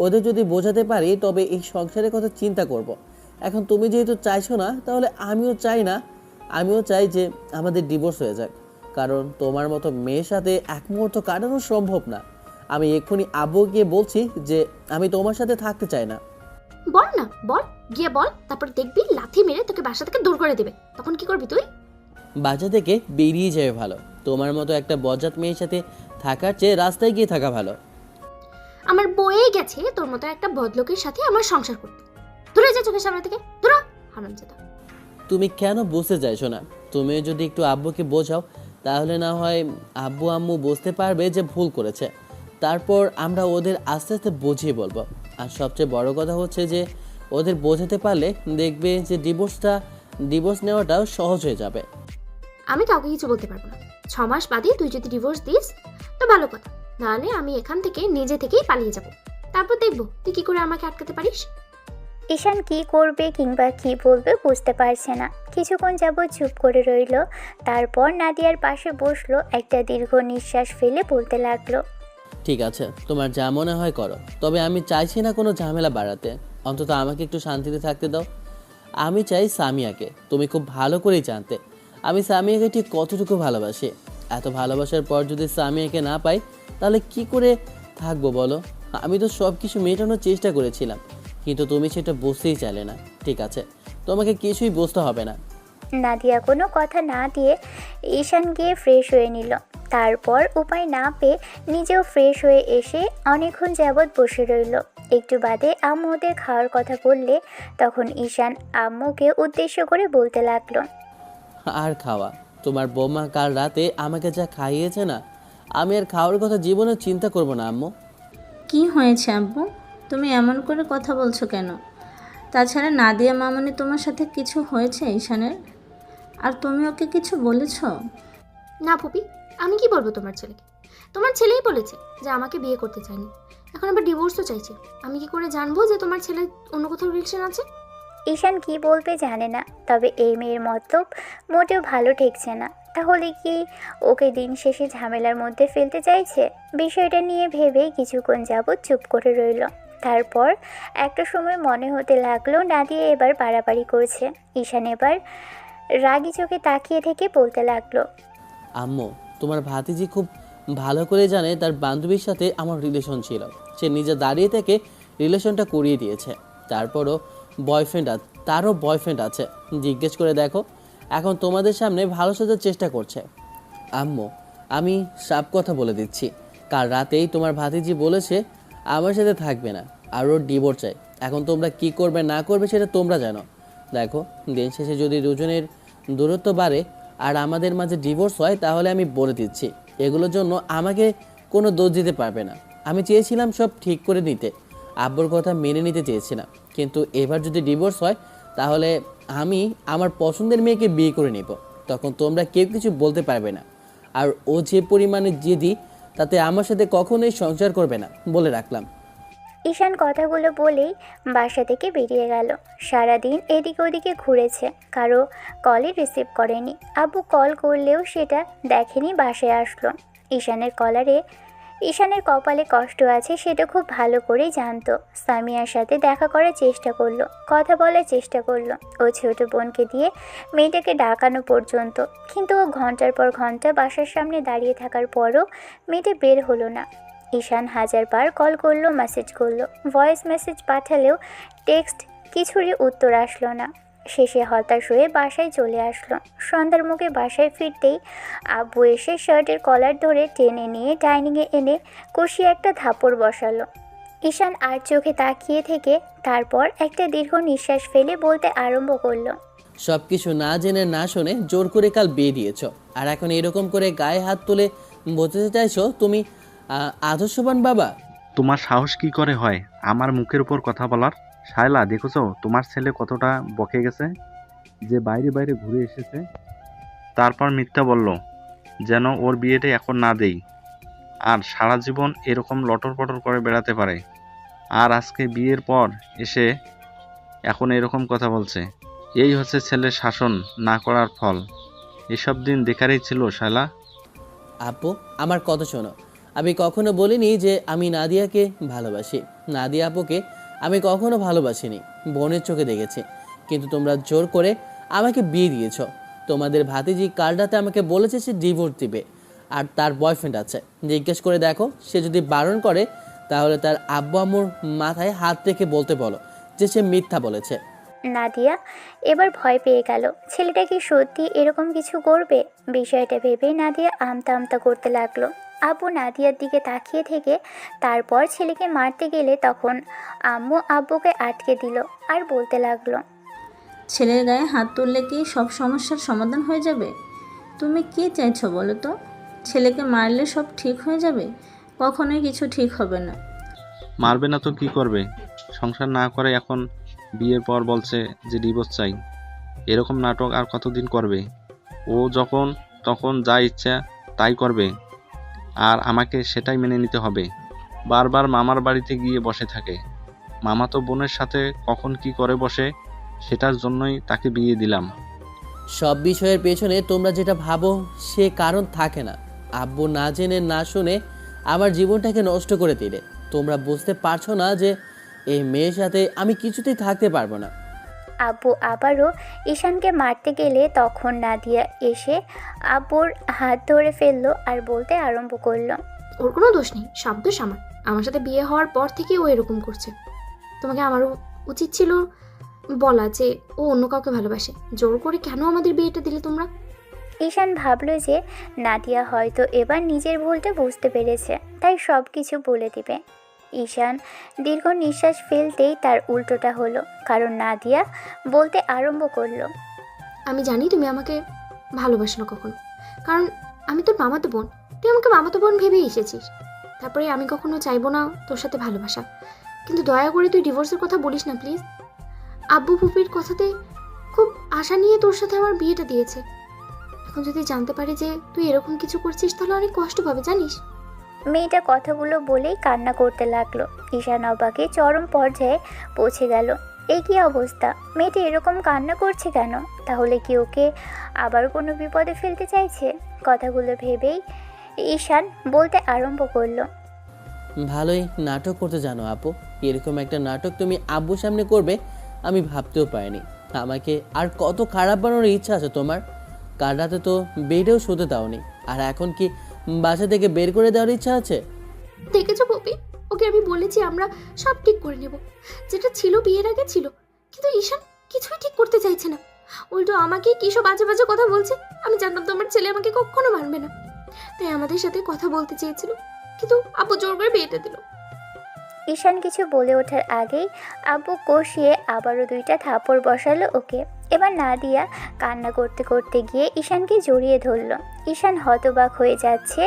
ওদের যদি বোঝাতে পারি তবে এই সংসারের কথা চিন্তা করব। এখন তুমি যেহেতু চাইছো না, তাহলে আমিও চাই না। আমিও চাই যে আমাদের ডিভোর্স হয়ে যাক, কারণ তোমার মতো মেয়ের সাথে এক মুহূর্ত কাটানো সম্ভব না। আমি এক্ষুনি আব্বু গিয়ে বলছি যে আমি তোমার সাথে থাকতে চাই না। বল না, বল, গিয়ে বল। তারপর দেখবি লাথি মেরে তোকে বাসা থেকে দূর করে দেবে। তখন কি করবি তুই? বাজা থেকে বেরিয়ে যাবে ভালো। তোমার মতো একটা বজ্জাত মেয়ের সাথে থাকার চেয়ে রাস্তায় গিয়ে থাকা ভালো। আমার বয়ে গেছে তোর মতো একটা বদলোকের সাথে আমার সংসার করতে। দূরে যা চোখের সামনে থেকে, দূর হ, হারামজাদা। তুমি কেন বুঝতে চাইছো না? তুমি যদি একটু আব্বুকে বোঝাও তাহলে না হয় আব্বু আম্মু বুঝতে পারবে যে ভুল করেছে। তারপর আমরা ওদের আস্তে আস্তে বুঝিয়ে বলবো। আর সবচেয়ে বড় কথা হচ্ছে যে ওদের বোঝাতে পারলে দেখবে যে ডিভোর্স নেওয়াটাও সহজ হয়ে যাবে। আমি কাউকে কিছু বলতে পারবো না। 6 মাস বাদে তুই যদি ডিভোর্স দিস তো ভালো কথা, নাহলে আমি এখান থেকে নিজে থেকেই পালিয়ে যাব। তারপর দেখবো তুই কি করে আমাকে আটকাতে পারিস। ঈশান কি করবে কিংবা কি বলবে বুঝতে পারছে না। কিছুক্ষণ যাবৎ চুপ করে রইল। তারপর নাদিয়ার পাশে বসলো, একটা দীর্ঘ নিঃশ্বাস ফেলে বলতে লাগলো, ঠিক আছে, তোমার যা মনে হয় করো, তবে আমি চাইছি না কোনো ঝামেলা বাড়াতে। অন্তত আমাকে একটু শান্তিতে থাকতে দাও। আমি চাই সামিয়াকে তুমি খুব ভালো করেই জানতে আমি সামিয়াকে ঠিক কতটুকু ভালোবাসি। এত ভালোবাসার পর যদি সামিয়াকে না পাই তাহলে কি করে থাকবো বলো? আমি তো সব কিছু মেটানোর চেষ্টা করেছিলাম, কিন্তু তুমি সেটা বুঝতেই চাইলে না। ঠিক আছে, তোমাকে কিছুই বুঝতে হবে না। নাদিয়া কোনো কথা না দিয়ে ঈশান গিয়ে ফ্রেশ হয়ে নিল। তারপর উপায় না পেয়ে নিজেও ফ্রেশ হয়ে এসে অনেকক্ষণ যাবৎ বসে রইল। একটু বাদে আম্মু ওদের খাওয়ার কথা বললে তখন ঈশান আম্মুকে উদ্দেশ্য করে বলতে লাগলো, আর খাওয়া, তোমার বৌমা কাল রাতে আমাকে যা খাইয়েছে না, আমি আর খাওয়ার কথা জীবনে চিন্তা করব না আম্মু। কি হয়েছে আব্বু, তুমি এমন করে কথা বলছো কেন? তাছাড়া নাদিয়া মামনি তোমার সাথে কিছু হয়েছে ঈশানের? আর তুমি ওকে কিছু বলেছো? না ফুপি, আমি কি বলবো তোমার ছেলেকে? তোমার ছেলেই বলেছে যে আমাকে বিয়ে করতে চায়নি, এখন আবার ডিভোর্সও চাইছে। আমি কি করে জানবো যে তোমার ছেলে অন্য কোথাও রিলেশন আছে? ঈশান কি বলবে জানে না, তবে এই মেয়ের মতলব মোটেও ভালো ঠেকছে না। তাহলে কি ওকে দিন শেষে ঝামেলার মধ্যে ফেলতে চাইছে? বিষয়টা নিয়ে ভেবে কিছুক্ষণ যাবৎ চুপ করে রইল। তারপর একটা সময় মনে হতে লাগলো নাদিয়া এবার বাড়াবাড়ি করছে। ঈশান এবার রাগী চোখে তাকিয়ে থেকে বলতে লাগলো, আম্মু, তোমার ভাতিজি খুব ভালো করে জানে তার বান্ধবীর সাথে আমার রিলেশন ছিল। সে নিজে দাঁড়িয়ে থেকে রিলেশনটা করিয়ে দিয়েছে। তারপরও তারও বয়ফ্রেন্ড আছে, জিজ্ঞেস করে দেখো। এখন তোমাদের সামনে ভালো সাজার চেষ্টা করছে। আম্মু, আমি সব কথা বলে দিচ্ছি, কাল রাতেই তোমার ভাতিজি বলেছে আমার সাথে থাকবে না, আর ওর ডিভোর্স চাই। এখন তোমরা কি করবে না করবে সেটা তোমরা জানো। দেখো, দিন শেষে যদি দুজনের দূরত্ব বাড়ে আর আমাদের মাঝে ডিভোর্স হয়, তাহলে আমি বলে দিচ্ছি এগুলোর জন্য আমাকে কোনো দোষ দিতে পারবে না। আমি চেয়েছিলাম সব ঠিক করে নিতে, আব্বুর কথা মেনে নিতে চেয়েছিলাম, কিন্তু এবার যদি ডিভোর্স হয় তাহলে আমি আমার পছন্দের মেয়েকে বিয়ে করে নেব। তখন তোমরা কেউ কিছু বলতে পারবে না। আর ও যে পরিমাণে জেদি, তাতে আমার সাথে কখনোই সংসার করবে না, বলে রাখলাম। ঈশান কথাগুলো বলেই বাসা থেকে বেরিয়ে গেল। সারাদিন এদিকে ওদিকে ঘুরেছে, কারো কলই রিসিভ করেনি। আব্বু কল করলেও সেটা দেখেনি, বাসায় আসলো। ঈশানের কপালে কষ্ট আছে সেটা খুব ভালো করেই জানতো। সামিয়ার সাথে দেখা করার চেষ্টা করলো, কথা বলার চেষ্টা করলো, ও ছোট বোনকে দিয়ে মেয়েটাকে ডাকানো পর্যন্ত, কিন্তু ও ঘন্টার পর ঘন্টা বাসার সামনে দাঁড়িয়ে থাকার পরও মেয়েটা বের হলো না। ঈশান হাজারবার কল করলো, মেসেজ করলো, ভয়েস মেসেজ পাঠালেও টেক্সট কিছুরই উত্তর আসলো না। শেষে হতাশ হয়ে বাসায় চলে আসলো। সন্ধ্যার মুখে বাসায় ফিরতেই আব্বু এসে শার্টের কলার ধরে টেনে নিয়ে ডাইনিংয়ে এনে কষিয়ে একটা থাপড় বসালো। ঈশান আর চোখে তাকিয়ে থেকে তারপর একটা দীর্ঘ নিঃশ্বাস ফেলে বলতে আরম্ভ করলো, সব কিছু না জেনে না শুনে জোর করে কাল বিয়ে দিয়েছ, আর এখন এরকম করে গায়ে হাত তুলে বোঝাতে চাইছো তুমি আদর্শবান বাবা? তোমার সাহস কি করে হয় আমার মুখের উপর কথা বলার? শায়লা, দেখেছো তোমার ছেলে কতটা বকে গেছে, যে বাইরে বাইরে ঘুরে এসেছে, তারপর মিথ্যা বলল যেন ওর বিয়েটা এখন না দেই, আর সারা জীবন এরকম লটর পটর করে বেড়াতে পারে। আর আজকে বিয়ের পর এসে এখন এরকম কথা বলছে। এই হচ্ছে ছেলের শাসন না করার ফল। এসব দিন দেখারই ছিল শায়লা। আপু, আমার কথা শোনো। আমি কখনো বলিনি যে আমি নাদিয়াকে ভালোবাসি। নাদিয়া আপুকে আমি কখনো ভালোবাসিনি, বোনের চোখে দেখেছি। কিন্তু তোমরা জোর করে আমাকে বিয়ে দিয়েছ। তোমাদের ভাতিজি কাল রাতে আমাকে বলেছে সে ডিভোর্স দিবে আর তার বয়ফ্রেন্ড আছে। জিজ্ঞেস করে দেখো, সে যদি বারণ করে তাহলে তার আব্বু আম্মুর মাথায় হাত রেখে বলতে বলো যে সে মিথ্যা বলেছে। নাদিয়া এবার ভয় পেয়ে গেল, ছেলেটা কি সত্যি এরকম কিছু করবে? বিষয়টা ভেবে নাদিয়া আমতা আমতা করতে লাগলো। আব্বু নাদিয়ার দিকে তাকিয়ে থেকে তারপর ছেলেকে মারতে গেলে তখন আম্মু আব্বুকে আটকে দিল আর বলতে লাগলো, ছেলের গায়ে হাত তুললে কি সব সমস্যার সমাধান হয়ে যাবে? তুমি কি চাইছো বলো তো? ছেলেকে মারলে সব ঠিক হয়ে যাবে? কখনোই কিছু ঠিক হবে না। মারবে না তো কি করবে? সংসার না করে এখন বিয়ের পর বলছে যে ডিভোর্স চাই। এরকম নাটক আর কতদিন করবে? ও যখন তখন যা ইচ্ছা তাই করবে, আর আমাকে সেটাই মেনে নিতে হবে। বারবার মামার বাড়িতে গিয়ে বসে থাকে। মামা তো বোনের সাথে কখন কি করে বসে, সেটার জন্যই তাকে বিয়ে দিলাম। সব বিষয়ের পেছনে তোমরা যেটা ভাবো সে কারণ থাকে না। আব্বু না জেনে না শুনে আমার জীবনটাকে নষ্ট করে দিলে। তোমরা বুঝতে পারছো না যে এই মেয়ের সাথে আমি কিছুতেই থাকতে পারবো না। আব্বু আবারও ঈশানকে মারতে গেলে তখন নাদিয়া এসে আব্বুর হাত ধরে ফেললো আর বলতে আরম্ভ করলো, ওর কোনো দোষ নেই, সব দোষ আমার। আমার সাথে বিয়ে হওয়ার পর থেকেই ও এরকম করছে। তোমাকে আমারও উচিত ছিল বলা যে ও অন্য কাউকে ভালোবাসে। জোর করে কেন আমাদের বিয়েটা দিলে তোমরা? ঈশান ভাবলো যে নাদিয়া হয়তো এবার নিজের ভুলটা বুঝতে পেরেছে, তাই সব কিছু বলে দিবে। ঈশান দীর্ঘ নিঃশ্বাস ফেলতেই তার উল্টোটা হলো, কারণ নাদিয়া বলতে আরম্ভ করলো। আমি জানি তুমি আমাকে ভালোবাসো না কখনো, কারণ আমি তোর মামাতো বোন। তুই আমাকে মামাতো বোন ভেবেই এসেছিস। তারপরে আমি কখনো চাইবো না তোর সাথে ভালোবাসা, কিন্তু দয়া করে তুই ডিভোর্সের কথা বলিস না প্লিজ। আব্বু ফুপির কথাতে খুব আশা নিয়ে তোর সাথে আমার বিয়েটা দিয়েছে। এখন যদি জানতে পারে যে তুই এরকম কিছু করছিস তাহলে অনেক কষ্ট পাবে, জানিস। মেয়েটা কথাগুলো বলেই কান্না করতে লাগলো। ঈশান অবাকে চরম পর্যায়ে পৌঁছে গেল। এই কি অবস্থা, মেয়েটা এরকম কান্না করছে কেন? তাহলে কি ওকে আবার কোনো বিপদে ফেলতে চাইছে? কথাগুলো ভেবেই ঈশান বলতে আরম্ভ করলো। ভালোই নাটক করতে জানো আপু। এরকম একটা নাটক তুমি আব্বুর সামনে করবে আমি ভাবতেও পারিনি। আমাকে আর কত খারাপ বানানোর ইচ্ছা আছে তোমার? কাল রাতে তো বেডেও শুতে দাওনি, আর এখন কি বাসা থেকে বের করে দেওয়ার ইচ্ছা আছে? দেখেছো পপি, ওকে আমি বলেছি আমরা সব ঠিক করে নেব, যেটা ছিল বিয়ের আগে ছিল। কিন্তু ঈশান কিছুই ঠিক করতে চাইছে না, উল্টো আমাকে কিসব বাজে বাজে কথা বলছে। আমি জানতাম তোমার ছেলে আমাকে কখনো মানবে না, তাই আমাদের সাথে কথা বলতে চেয়েছিল, কিন্তু আব্বু জোর করে বিয়েটা দিল। ঈশান কিছু বলে ওঠার আগেই আব্বু কষিয়ে আবারও 2টা থাপড় বসালো ওকে। এবার নাদিয়া কান্না করতে করতে গিয়ে ঈশানকে জড়িয়ে ধরল। ঈশান হতবাক হয়ে যাচ্ছে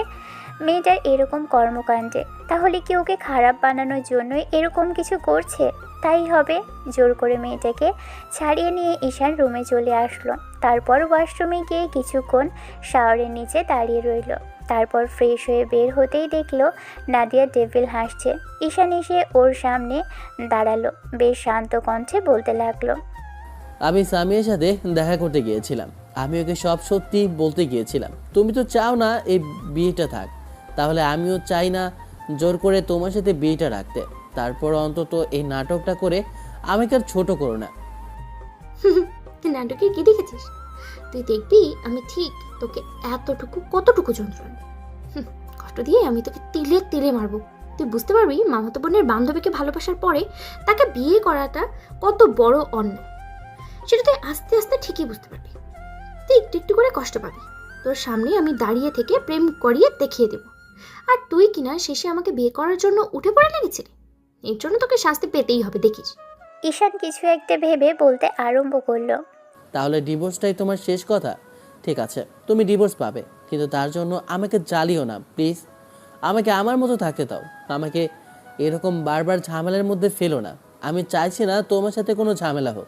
মেয়েটার এরকম কর্মকাণ্ডে। তাহলে কি ওকে খারাপ বানানোর জন্যই এরকম কিছু করছে? তাই হবে। জোর করে মেয়েটাকে ছাড়িয়ে নিয়ে ঈশান রুমে চলে আসলো। তারপর ওয়াশরুমে গিয়ে কিছুক্ষণ শাওয়ারের নিচে দাঁড়িয়ে রইল। তারপর ফ্রেশ হয়ে বের হতেই দেখলো নাদিয়া টেবিল হাসছে। ঈশান এসে ওর সামনে দাঁড়ালো, বেশ শান্ত কণ্ঠে বলতে লাগলো। আমি সামিয়ার সাথে দেখা করতে গিয়েছিলাম। আমি ওকে সব সত্যি বলতে গিয়েছিলাম। তুমি তো চাও না এই বিয়েটা থাক, তাহলে আমিও চাই না জোর করে তোমার সাথে বিয়েটা রাখতে। তারপর অন্তত এই নাটকটা করে আমাকে আর ছোট করো না। তুই নাটকে কি দেখেছিস? তুই দেখবি আমি ঠিক তোকে কতটুকু যন্ত্রণা কষ্ট দিয়ে আমি তোকে তিলে তিলে মারবো। তুই বুঝতে পারবি মামাতো বোনের বান্ধবীকে ভালোবাসার পরে তাকে বিয়ে করাটা কত বড় অন্যায়। সেটা তুই আস্তে আস্তে ঠিকই বুঝতে পারবি। তুই একটু একটু করে কষ্ট পাবি। তোর সামনে আমি দাঁড়িয়ে থেকে প্রেম করিয়ে দেখিয়ে দেব, আর তুই কিনা শেষে আমাকে বিয়ে করার জন্য উঠে পড়ে লেগেছিলি। এর জন্য তোকে শাস্তি পেতেই হবে, দেখিস। ঈশান কিছু একটা ভেবে বলতে আরম্ভ করলো। তাহলে ডিভোর্সটাই তোমার শেষ কথা? ঠিক আছে, তুমি ডিভোর্স পাবে, কিন্তু তার জন্য আমাকে জ্বালিও না প্লিজ। আমাকে আমার মতো থাকতে দাও। আমাকে এরকম বারবার ঝামেলার মধ্যে ফেলো না। আমি চাইছি না তোমার সাথে কোনো ঝামেলা হোক।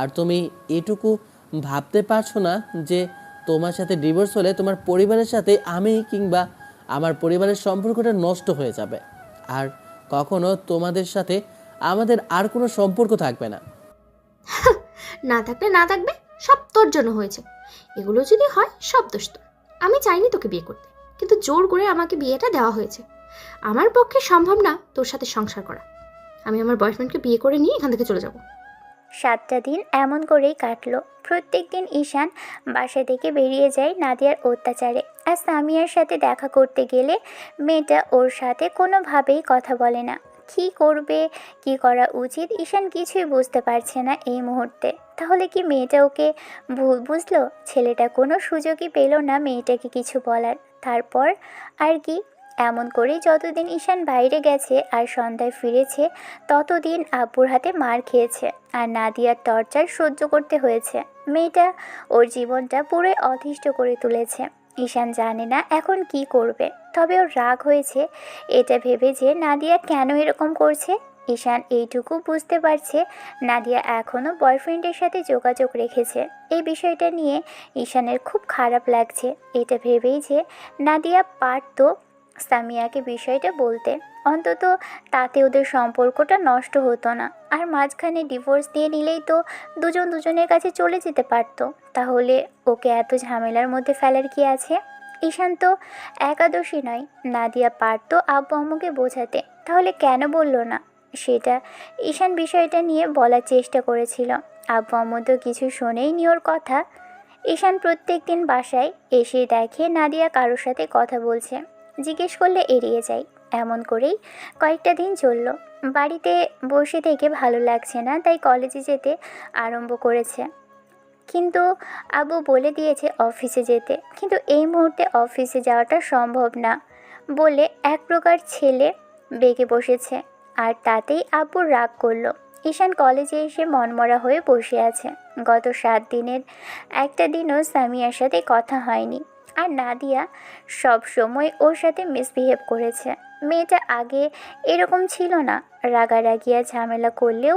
আর তুমি এটুকু ভাবতে পারছো না যে তোমার সাথে ডিভোর্স হলে তোমার পরিবারের সাথে আমি কিংবা আমার পরিবারের সম্পর্কটা নষ্ট হয়ে যাবে, আর কখনো তোমাদের সাথে আমাদের আর কোনো সম্পর্ক থাকবে না। না থাকবে, সব তোর জন্য হয়েছে। এগুলো যদি হয় সব দোষ তোর। আমি চাইনি তোকে বিয়ে করতে, কিন্তু জোর করে আমাকে বিয়েটা দেওয়া হয়েছে। আমার পক্ষে সম্ভব না তোর সাথে সংসার করা। আমি আমার বয়ফ্রেন্ডকে বিয়ে করে নিয়ে এখান থেকে চলে যাব। 7টা দিন এমন করেই কাটলো। প্রত্যেক দিন ঈশান বাসা থেকে বেরিয়ে যায় নাদিয়ার অত্যাচারে। আর সামিয়ার সাথে দেখা করতে গেলে মেয়েটা ওর সাথে কোনোভাবেই কথা বলে না। কী করবে, কি করা উচিত ঈশান কিছুই বুঝতে পারছে না এই মুহূর্তে। তাহলে কি মেয়েটা ওকে ভুল বুঝলো? ছেলেটা কোনো সুযোগই পেল না মেয়েটাকে কিছু বলার। তারপর আর কি, এমন করেই যতদিন ঈশান বাইরে গেছে আর সন্ধ্যায় ফিরেছে ততদিন আব্বুর হাতে মার খেয়েছে আর নাদিয়ার টর্চার সহ্য করতে হয়েছে। মেয়েটা ওর জীবনটা পুরোই অতিষ্ঠ করে তুলেছে। ঈশান জানে না এখন কি করবে, তবে ওর রাগ হয়েছে এটা ভেবে যে নাদিয়া কেন এরকম করছে। ঈশান এইটুকু বুঝতে পারছে নাদিয়া এখনও বয়ফ্রেন্ডের সাথে যোগাযোগ রেখেছে। এই বিষয়টা নিয়ে ঈশানের খুব খারাপ লাগছে। এটা ভেবেই যে নাদিয়া পারতো সামিয়াকে বিষয়টা বলতে, অন্তত তাতে ওদের সম্পর্কটা নষ্ট হতো না। আর মাঝখানে ডিভোর্স দিয়ে নিলেই তো দুজনের কাছে চলে যেতে পারতো। তাহলে ওকে এত ঝামেলার মধ্যে ফেলার কি আছে? ঈশান তো একাদশী নয়। নাদিয়া পারতো আব্বু আম্মুকে বোঝাতে, তাহলে কেন বলল না? সেটা ঈশান বিষয়টা নিয়ে বলার চেষ্টা করেছিল। আব্বু আম্মু তো কিছু শোনেইনি ওর কথা। ঈশান প্রত্যেক দিন বাসায় এসে দেখে নাদিয়া কারোর সাথে কথা বলছে। জিজ্ঞেস করলে এড়িয়ে যায়। এমন করেই কয়েকটা দিন চলল। বাড়িতে বসে থেকে ভালো লাগছে না, তাই কলেজে যেতে আরম্ভ করেছে। কিন্তু আব্বু বলে দিয়েছে অফিসে যেতে, কিন্তু এই মুহূর্তে অফিসে যাওয়াটা সম্ভব না বলে এক প্রকার ছেলে বেঁকে বসেছে। আর তাতেই আব্বুর রাগ করলো। ঈশান কলেজে এসে মনমরা হয়ে বসে আছে। গত 7 দিনের একটা দিনও সামিয়ার সাথে কথা হয়নি। আর নাদিয়া সব সময় ওর সাথে মিসবিহেভ করেছে। মেয়েটা আগে এরকম ছিল না, রাগারাগি আর ঝামেলা করলেও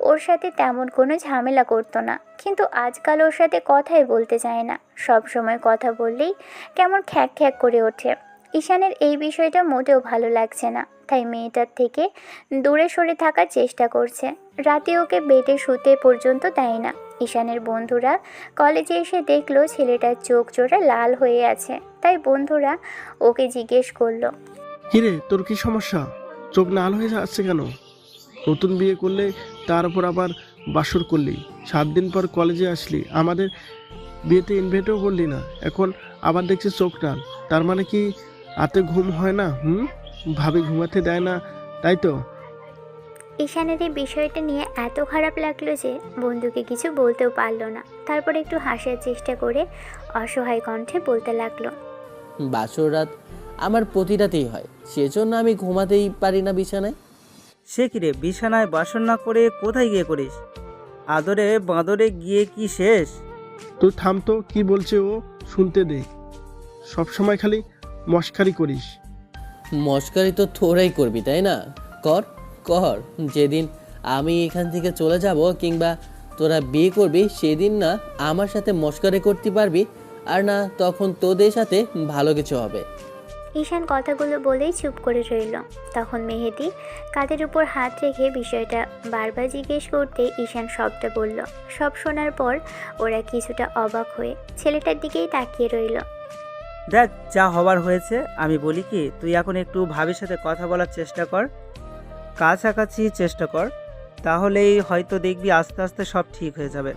ওর সাথে তেমন কোনো ঝামেলা করতো না, কিন্তু আজকাল ওর সাথে কথাই বলতে চায় না। সব সময় কথা বললেই কেমন খ্যাক খ্যাক করে ওঠে। ঈশানের এই বিষয়টা মোটেও ভালো লাগছে না, তাই মেয়েটার থেকে দূরে সরে থাকার চেষ্টা করছে। রাতে ওকে বেডে শুতে পর্যন্ত দেয় না। ঈশানের বন্ধুরা কলেজে এসে দেখলো ছেলেটার চোখ জোড়া লাল হয়ে আছে, তাই বন্ধুরা ওকে জিজ্ঞেস করলো, কিরে তোর কি সমস্যা? চোখ লাল হয়ে যাচ্ছে কেন? নতুন বিয়ে করলে তার উপর আবার বাসর করলি, 7 দিন পর কলেজে আসলি, আমাদের বিয়েতে ইনভাইটও করলি না, এখন আবার দেখছি চোখ লাল। তার মানে কি রাতে ঘুম হয় না? ভাবি ঘুমাতে দেয় না, তাই তো? ঈশানের এই বিষয়টা নিয়ে এত খারাপ লাগলো যে বন্ধুকে কিছু বলতেও পারলো না। তারপর একটু হাসার চেষ্টা করে অসহায় কণ্ঠে বলতে লাগলো, বাসর রাত আমার প্রতি রাতেই হয়, সেজন্য আমি ঘুমাতেই পারি না বিছানায়। সে কিরে, বিছানায় বাসন না করে কোথায় গিয়ে করিস? আদরে বাঁদরে গিয়ে কি শেষ? তুই থাম তো, কি বলছে ও শুনতে দে। সবসময় খালি মস্কারি করিস। মস্কারি তো তোরাই করবি তাই না? কর কর, যেদিন আমি এখান থেকে চলে যাব কিংবা তোরা বিয়ে করবি সেদিন না আমার সাথে মস্কারি করতে পারবি, আর না তখন তোদের সাথে ভালো কিছু হবে। ঈশান কথাগুলো বলেই চুপ করে রইল। তখন মেহেদি কাঁধের উপর হাত রেখে বিষয়টা বারবার জিজ্ঞেস করতে ঈশান সবটা বলল। সব শোনার পর ওরা কিছুটা অবাক হয়ে ছেলেটার দিকেই তাকিয়ে রইল। দেখ, যা হবার হয়েছে। আমি বলি কি, তুই এখন একটু ভাবির সাথে কথা বলার চেষ্টা কর, কাছাকাছি চেষ্টা কর, তাহলেই হয়তো দেখবি আস্তে আস্তে সব ঠিক হয়ে যাবে।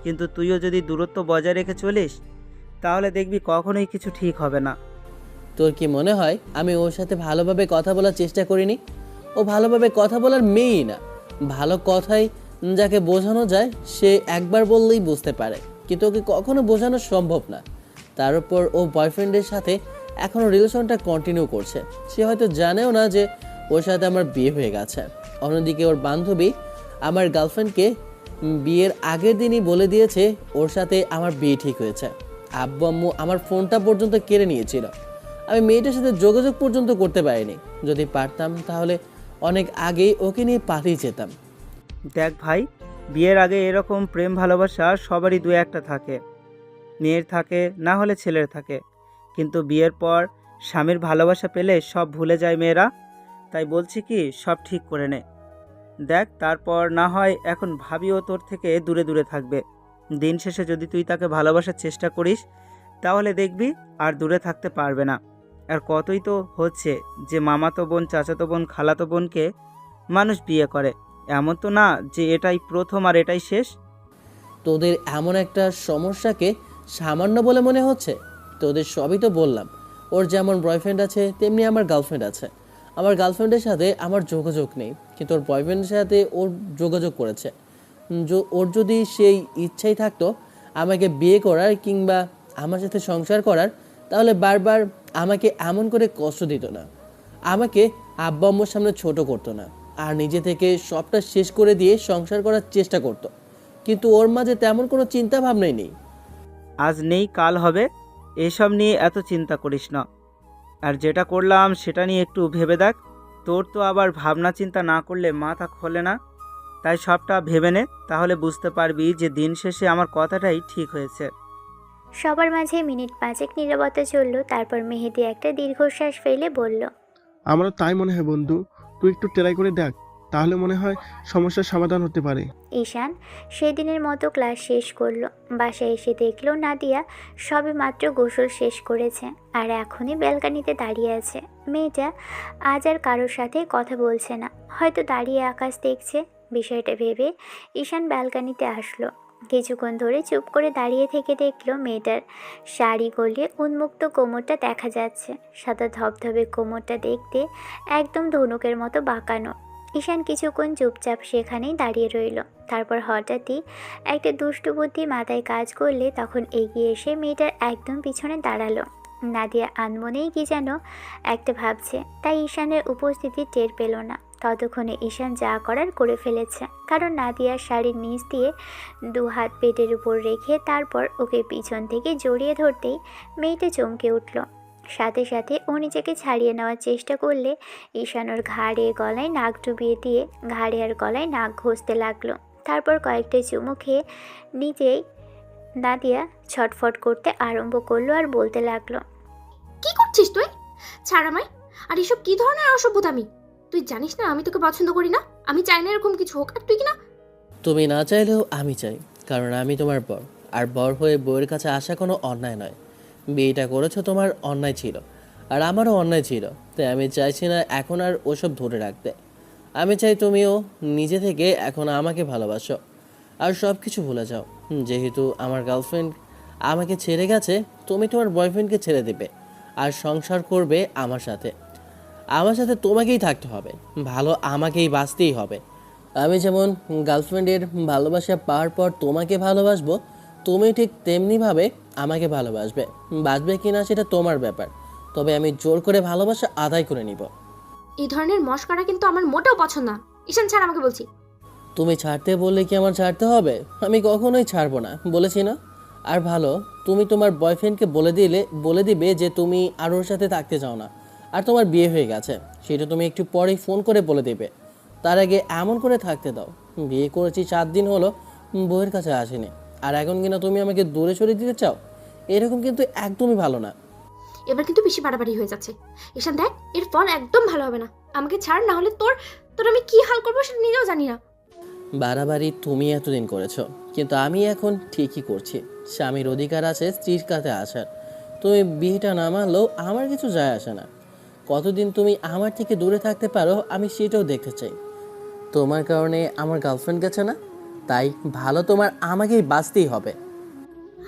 কিন্তু তুইও যদি দূরত্ব বজায় রেখে চলিস তাহলে দেখবি কখনোই কিছু ঠিক হবে না। তোর কি মনে হয় আমি ওর সাথে ভালোভাবে কথা বলার চেষ্টা করিনি? ও ভালোভাবে কথা বলার মেয়েই না। ভালো কথাই যাকে বোঝানো যায় সে একবার বললেই বুঝতে পারে, কিন্তু ওকে কখনো বোঝানো সম্ভব না। তার উপর ও বয়ফ্রেন্ডের সাথে এখনও রিলেশনটা কন্টিনিউ করছে। সে হয়তো জানেও না যে ওর সাথে আমার বিয়ে হয়ে গেছে। অন্যদিকে ওর বান্ধবী আমার গার্লফ্রেন্ডকে বিয়ের আগের দিনই বলে দিয়েছে ওর সাথে আমার বিয়ে ঠিক হয়েছে। আব্বু আম্মু আমার ফোনটা পর্যন্ত কেড়ে নিয়েছিল। আমি মেয়েটার সাথে যোগাযোগ পর্যন্ত করতে পারিনি। যদি পারতাম তাহলে অনেক আগেই ওকে নিয়ে পালিয়ে যেতাম। দেখ ভাই, বিয়ের আগে এরকম প্রেম ভালোবাসা সবারই দু একটা থাকে। মেয়ের থাকে, না হলে ছেলের থাকে, কিন্তু বিয়ের পর স্বামীর ভালোবাসা পেলে সব ভুলে যায় মেয়েরা। তাই বলছি কি, সব ঠিক করে নে। দেখ, তারপর না হয় এখন ভাবিও তোর থেকে দূরে দূরে থাকবে। দিন শেষে যদি তুই তাকে ভালোবাসার চেষ্টা করিস তাহলে দেখবি আর দূরে থাকতে পারবে না। আর কতই তো হচ্ছে যে মামাতো বোন, চাচাতো বোন, খালাতো বোনকে মানুষ বিয়ে করে। এমন তো না যে এটাই প্রথম আর এটাই শেষ। তোদের এমন একটা সমস্যাকে সামান্য বলে মনে হচ্ছে? তোদের সবই তো বললাম। ওর যেমন বয়ফ্রেন্ড আছে তেমনি আমার গার্লফ্রেন্ড আছে। আমার গার্লফ্রেন্ডের সাথে আমার যোগাযোগ নেই, কিন্তু ওর বয়ফ্রেন্ডের সাথে ওর যোগাযোগ করেছে। ওর যদি সেই ইচ্ছাই থাকতো আমাকে বিয়ে করার কিংবা আমার সাথে সংসার করার, তাহলে বারবার আমাকে এমন করে কষ্ট দিত না, আমাকে আব্বা আম্মুর সামনে ছোট করতো না, আর নিজে থেকে সবটা শেষ করে দিয়ে সংসার করার চেষ্টা করতো। কিন্তু ওর মাঝে তেমন কোনো চিন্তা ভাবনাই নেই। আজ নেই কাল হবে, এসব নিয়ে এত চিন্তা করিস না। আর যেটা করলাম সেটা নিয়ে একটু ভেবে দেখ। তোর তো আবার ভাবনা চিন্তা না করলে মাথা খোলে না, তাই সবটা ভেবে নে, তাহলে বুঝতে পারবি যে দিন শেষে আমার কথাটাই ঠিক হয়েছে। সবার মাঝে মিনিট 5 নীরবতা চলল। তারপর মেহেদি একটা দীর্ঘশ্বাস ফেলে বলল, আমারও তাই মনে হয় বন্ধু, তুই একটু ট্রাই করে দেখ, তাহলে মনে হয় সমস্যার সমাধান হতে পারে। ঈশান সেদিনের মতো ক্লাস শেষ করলো। বাসায় এসে দেখলো নাদিয়া সবে মাত্র গোসল শেষ করেছে আর এখনই ব্যালকানিতে দাঁড়িয়ে আছে। মেয়েটা আজ আর কারোর সাথে কথা বলছে না, হয়তো দাঁড়িয়ে আকাশ দেখছে। বিষয়টা ভেবে ঈশান ব্যালকানিতে আসলো। কিছুক্ষণ ধরে চুপ করে দাঁড়িয়ে থেকে দেখলো মেয়েটার শাড়ি গলিয়ে উন্মুক্ত কোমরটা দেখা যাচ্ছে। সাদা ধবধবে কোমরটা দেখতে একদম ধনুকের মতো বাঁকানো। ঈশান কিছুক্ষণ চুপচাপ সেখানেই দাঁড়িয়ে রইল। তারপর হঠাৎই একটা দুষ্টু বুদ্ধি মাথায় কাজ করলে তখন এগিয়ে এসে মেয়েটার একদম পিছনে দাঁড়ালো। নাদিয়া আনমনেই কি যেন একটা ভাবছে, তাই ঈশানের উপস্থিতি টের পেল না। ততক্ষণে ঈশান যা করার করে ফেলেছে, কারণ নাদিয়ার শাড়ির নিচ দিয়ে 2 হাত পেটের উপর রেখে তারপর ওকে পিছন থেকে জড়িয়ে ধরতেই মেয়েটা চমকে উঠল। সাথে সাথে ও নিজেকে ছাড়িয়ে নেওয়ার চেষ্টা করলে ঈশান ওর ঘাড়ে গলায় নাক ডুবিয়ে দিয়ে ঘাড়ে আর গলায় নাক ঘষতে লাগলো। তারপর কয়েকটা চুমু খেয়ে নিজেই নাদিয়া ছটফট করতে আরম্ভ করলো আর বলতে লাগলো, কি করছিস তুই? ছাড় আমায়। আর এসব কি ধরনের অসভ্যতামি? তুই জানিস না আমি তোকে পছন্দ করি না, আমি চাই না এরকম কিছু হোক। আর তুই কি না? তুমি না চাইলেও আমি চাই, কারণ আমি তোমার বর। আর বর হয়ে বউয়ের কাছে আসা কোনো অন্যায় নয়। বিয়েটা করেছো, তোমার অন্যায় ছিল, আর আমারও অন্যায় ছিল। তাই আমি চাইছি না এখন আর ওসব ধরে রাখতে। আমি চাই তুমিও নিজে থেকে এখন আমাকে ভালোবাসো আর সব কিছু ভুলে যাও। যেহেতু আমার গার্লফ্রেন্ড আমাকে ছেড়ে গেছে, তুমি তোমার বয়ফ্রেন্ডকে ছেড়ে দেবে আর সংসার করবে আমার সাথে। আমার সাথে তোমাকেই থাকতে হবে, ভালো আমাকেই বাঁচতেই হবে। আমি যেমন গার্লফ্রেন্ডের ভালোবাসা পাওয়ার পর তোমাকে ভালোবাসবো, তুমি ঠিক তেমনিভাবে আমাকে ভালোবাসবে। বাঁচবে কিনা সেটা তোমার ব্যাপার, তবে আমি জোর করে ভালোবাসা আদায় করে নিব। এই ধরনের মশকরা কিন্তু আমার মোটেও পছন্দ না। ঈশান ছাড় আমাকে বলছি। তুমি ছাড়তে বললে কি আমার ছাড়তে হবে? আমি কখনোই ছাড়বো না, বলেছি না? আর ভালো, তুমি তোমার বয়ফ্রেন্ডকে বলে দিবে যে তুমি আর ওর সাথে থাকতে চাও না, আর তোমার বিয়ে হয়ে গেছে। সেটা তুমি একটু পরেই ফোন করে বলে দেবে। তার আগে এমন করে থাকতে দাও। বিয়ে করেছি 7 দিন হলো, বউয়ের কাছে আসেনি, আর এখন কিনা তুমি আমাকে দূরে সরিয়ে দিতে চাও? এরকম কিন্তু একদমই ভালো না। এবার কিন্তু বেশি বাড়াবাড়ি হয়ে যাচ্ছে। ঈশান দেখ, এর ফল একদম ভালো হবে না। আমাকে ছাড়, না হলে তোর তোর আমি কি হাল করবো সেটা নিজেও জানি না। বাড়াবাড়ি তুমি এতদিন করেছো, কিন্তু আমি এখন ঠিকই করছি। স্বামীর অধিকার আছে স্ত্রীর কাছে আসার। তুমি বিয়েটা না মানলেও আমার কিছু যায় আসে না। কতদিন তুমি আমার থেকে দূরে থাকতে পারো আমি সেটাও দেখতে চাই। তোমার কারণে আমার গার্লফ্রেন্ড গেছে না, তাই ভালো তোমার আমাকেই বাঁচতেই হবে।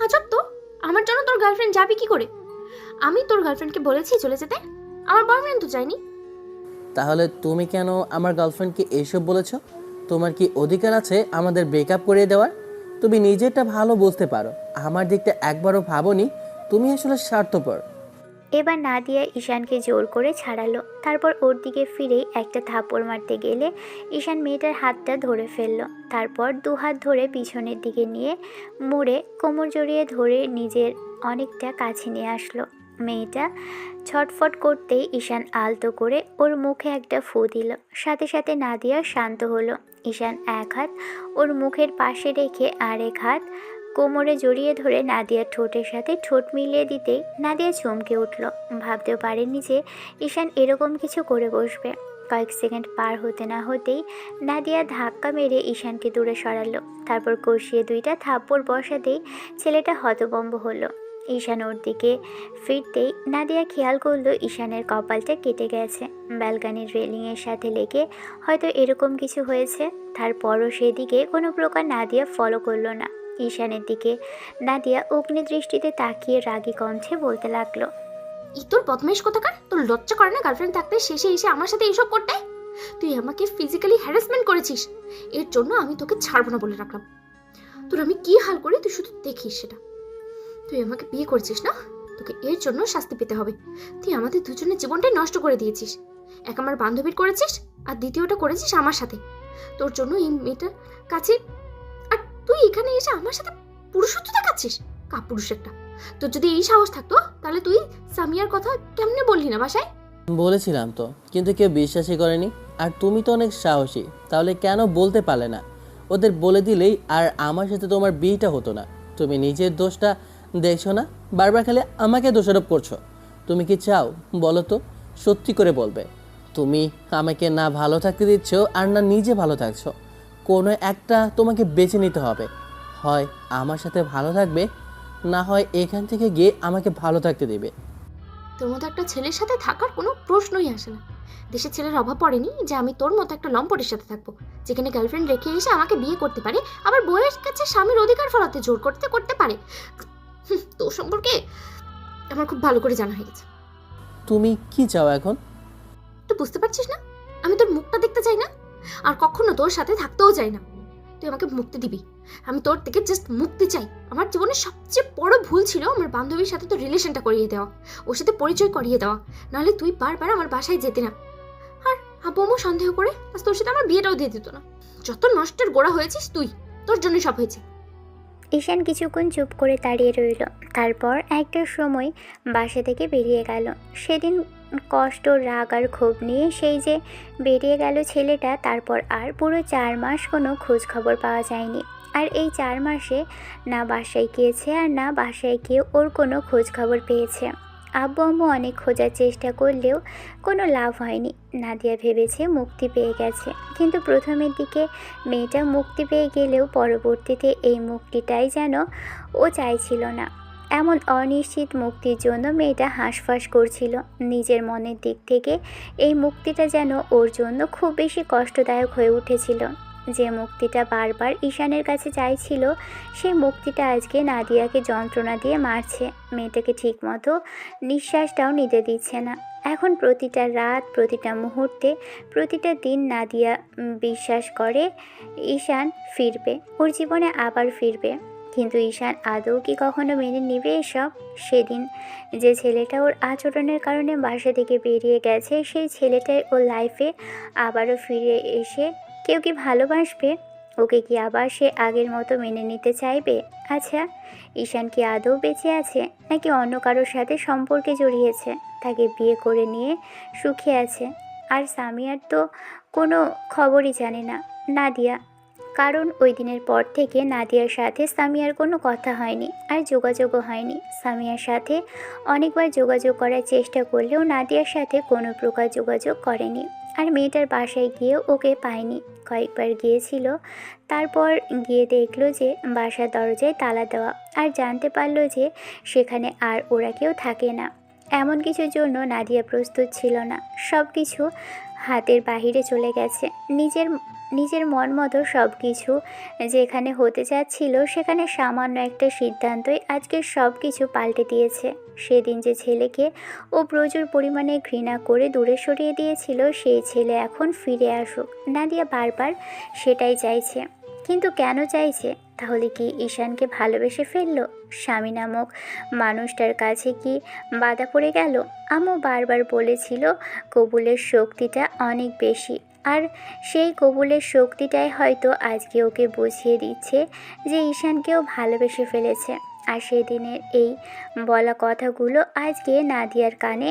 আজব তো, আমার জন্য তোর গার্লফ্রেন্ড যাবে কি করে? আমি তোর গার্লফ্রেন্ডকে বলেছি চলে যেতে, আমার বয়ফ্রেন্ড তো যায়নি। তাহলে তুমি কেন আমার গার্লফ্রেন্ডকে এইসব বলেছো? তোমার কি অধিকার আছে আমাদের ব্রেকআপ করিয়ে দেওয়ার? তুমি নিজেরটা ভালো বুঝতে পারো, আমার দিকটা একবারও ভাবোনি। তুমি আসলে স্বার্থপর। এবার নাদিয়া ঈশানকে জোর করে ছাড়ালো। তারপর ওর দিকে ফিরেই একটা থাপ্পড় মারতে গেলে ঈশান মেয়েটার হাতটা ধরে ফেললো। তারপর 2 হাত ধরে পিছনের দিকে নিয়ে মুড়ে কোমর জড়িয়ে ধরে নিজের অনেকটা কাছে নিয়ে আসলো। মেয়েটা ছটফট করতেই ঈশান আলতো করে ওর মুখে একটা ফু দিল। সাথে সাথে নাদিয়া শান্ত হলো। ঈশান এক হাত ওর মুখের পাশে রেখে আরেক হাত কোমরে জড়িয়ে ধরে নাদিয়ার ঠোঁটের সাথে ঠোঁট মিলিয়ে দিতেই নাদিয়া চমকে উঠল। ভাবতেও পারেনি যে ঈশান এরকম কিছু করে বসবে। কয়েক সেকেন্ড পার হতে না হতেই নাদিয়া ধাক্কা মেরে ঈশানকে দূরে সরালো। তারপর কষিয়ে 2টা থাপ্পড় বসাতেই ছেলেটা হতভম্ব হলো। ঈশান ওর দিকে ফিরতেই নাদিয়া খেয়াল করলো ঈশানের কপালটা কেটে গেছে। ব্যালকানির রেলিংয়ের সাথে লেগে হয়তো এরকম কিছু হয়েছে। তারপরও সেদিকে কোনো প্রকার নাদিয়া ফলো করলো না। ঈশানের দিকে নাদিয়া অগ্নি দৃষ্টিতে তাকিয়ে রাগী কণ্ঠে বলতে লাগলো, তোর বদমাইশ কোথাকার! তোর লজ্জা করে না গার্লফ্রেন্ড থাকতে শেষে এসে আমার সাথে এইসব করতে? তুই আমাকে ফিজিক্যালি হ্যারাসমেন্ট করেছিস, এর জন্য আমি তোকে ছাড়বো না বলে রাখলাম। তোর আমি কি হাল করি তুই শুধু দেখিস সেটা। তুই আমাকে বিয়ে করেছিস না, তোকে এর জন্য শাস্তি পেতে হবে। তুই আমাদের দুজনের জীবনটাই নষ্ট করে দিয়েছিস। এক আমার বান্ধবীর করেছিস, আর দ্বিতীয়টা করেছিস আমার সাথে। তোর জন্য এই মেয়েটার কাছে, আর তুই এখানে এসে আমার সাথে পুরুষত্ব দেখাচ্ছিস। কাপুরুষ একটা! তোর যদি এই সাহস থাকতো তাহলে তুই সামিয়ার কথা কেমনে বললি না বাসায়? বলেছিলাম তো, কিন্তু কেউ বিশ্বাসই করেনি। আর তুমি তো অনেক সাহসী, তাহলে কেন বলতে পারলে না? ওদের বলে দিলেই আর আমার সাথে তোমার বিয়েটা হতো না। তুমি নিজের দোষটা দেখছো না, বারবার খালি আমাকে দোষারোপ করছো। তুমি কি চাও বলো তো? সত্যি করে বলবে। তুমি আমাকে না ভালো থাকতে দিচ্ছ আর না নিজে ভালো থাকছো। কোনো একটা তোমাকে বেছে নিতে হবে। হয় আমার সাথে ভালো থাকবে, না হয় এখান থেকে গিয়ে আমাকে ভালো থাকতে দেবে। তোর মতো একটা ছেলের সাথে থাকার কোনো প্রশ্নই আসে না। দেশের ছেলের অভাব পড়েনি যে আমি তোর মতো একটা লম্পটের সাথে থাকবো, যেখানে গার্লফ্রেন্ড রেখে এসে আমাকে বিয়ে করতে পারে, আবার বউয়ের কাছে স্বামীর অধিকার ফলাতে জোর করতে পারে। তোর সম্পর্কে আমার খুব ভালো করে জানা হয়ে গেছে। তুমি কি চাও এখন? তুই বুঝতে পারছিস না আমি তোর মুখটা দেখতে চাই না? আর কখনো তোর সাথে থাকতেও চাই না। তুই আমাকে মুক্তি দিবি, আমি তোর থেকে জাস্ট মুক্তি চাই। আমার জীবনে সবচেয়ে বড় ভুল ছিল আমার বান্ধবীর সাথে তোর রিলেশনটা করিয়ে দেওয়া, ওর সাথে পরিচয় করিয়ে দেওয়া, নাহলে তুই বারবার আমার বাসায় যেতে না। আর আব্বু আম্মু সন্দেহ করে আজ তোর সাথে আমার বিয়েটাও দিয়ে দিত না। যত নষ্টের গোড়া হয়েছিস তুই, তোর জন্য সব হয়েছে। ঈশান কিছুক্ষণ চুপ করে দাঁড়িয়ে রইল, তারপর একটা সময় বাসা থেকে বেরিয়ে গেল। সেদিন কষ্ট, রাগ আর ক্ষোভ নিয়ে সেই যে বেরিয়ে গেল ছেলেটা, তারপর আর পুরো 4 মাস কোনো খোঁজ খবর পাওয়া যায়নি। আর এই 4 মাসে না বাসায় গিয়েছে আর না বাসায় গিয়ে ওর কোনো খোঁজ খবর পেয়েছে। আব্বু আম্মু অনেক খোঁজার চেষ্টা করলেও কোনো লাভ হয়নি। নাদিয়া ভেবেছে মুক্তি পেয়ে গেছে, কিন্তু প্রথমের দিকে মেয়েটা মুক্তি পেয়ে গেলেও পরবর্তীতে এই মুক্তিটাই যেন ও চাইছিল না। এমন অনিশ্চিত মুক্তির জন্য মেয়েটা হাঁসফাঁস করছিল। নিজের মনের দিক থেকে এই মুক্তিটা যেন ওর জন্য খুব বেশি কষ্টদায়ক হয়ে উঠেছিল। যে মুক্তিটা বারবার ঈশানের কাছে চাইছিল, সেই মুক্তিটা আজকে নাদিয়াকে যন্ত্রণা দিয়ে মারছে। মেয়েটাকে ঠিকমতো নিঃশ্বাসটাও নিতে দিচ্ছে না। এখন প্রতিটা রাত, প্রতিটা মুহূর্তে, প্রতিটা দিন নাদিয়া বিশ্বাস করে ঈশান ফিরবে, ওর জীবনে আবার ফিরবে। কিন্তু ঈশান আদৌ কি কখনো মেনে নেবে এসব? সেদিন যে ছেলেটা ওর আচরণের কারণে বাসা থেকে বেরিয়ে গেছে, সেই ছেলেটাই ওর লাইফে আবারও ফিরে এসে কেউ কি ভালোবাসবে? ওকে কি আবার সে আগের মতো মেনে নিতে চাইবে? আচ্ছা, ঈশান কি আদৌ বেঁচে আছে, নাকি অন্য কারোর সাথে সম্পর্কে জড়িয়েছে, তাকে বিয়ে করে নিয়ে সুখে আছে? আর সামিয়ার তো কোনো খবরই জানে না নাদিয়া, কারণ ওই দিনের পর থেকে নাদিয়ার সাথে সামিয়ার কোনো কথা হয়নি, আর যোগাযোগও হয়নি। সামিয়ার সাথে অনেকবার যোগাযোগ করার চেষ্টা করলেও নাদিয়ার সাথে কোনো প্রকার যোগাযোগ করেনি। আর মেয়েটার বাসায় গিয়েও ওকে পায়নি। কয়েকবার গিয়েছিল, তারপর গিয়ে দেখলো যে বাসার দরজায় তালা দেওয়া, আর জানতে পারলো যে সেখানে আর ওরা কেউ থাকে না। এমন কিছুর জন্য নাদিয়া প্রস্তুত ছিল না। সব কিছু হাতের বাহিরে চলে গেছে। নিজের মন মতো সব কিছু যেখানে হতে যাচ্ছিল, সেখানে সামান্য একটা সিদ্ধান্তই আজকে সব কিছু পাল্টে দিয়েছে। সেদিন যে ছেলেকে ও প্রচুর পরিমাণে ঘৃণা করে দূরে সরিয়ে দিয়েছিল, সেই ছেলে এখন ফিরে আসুক। নাদিয়া বারবার সেটাই চাইছে। কিন্তু কেন চাইছে? তাহলে কি ঈশানকে ভালোবেসে ফেললো? স্বামী নামক মানুষটার কাছে কি বাধা পড়ে গেল? আম্মু বারবার বলেছিল কবুলের শক্তিটা অনেক বেশি, আর সেই কবুলের শক্তিটাই হয়তো আজকে ওকে বুঝিয়ে দিচ্ছে যে ঈশানকেও ভালোবেসে ফেলেছে। আর সেদিনের এই বলা কথাগুলো আজকে নাদিয়ার কানে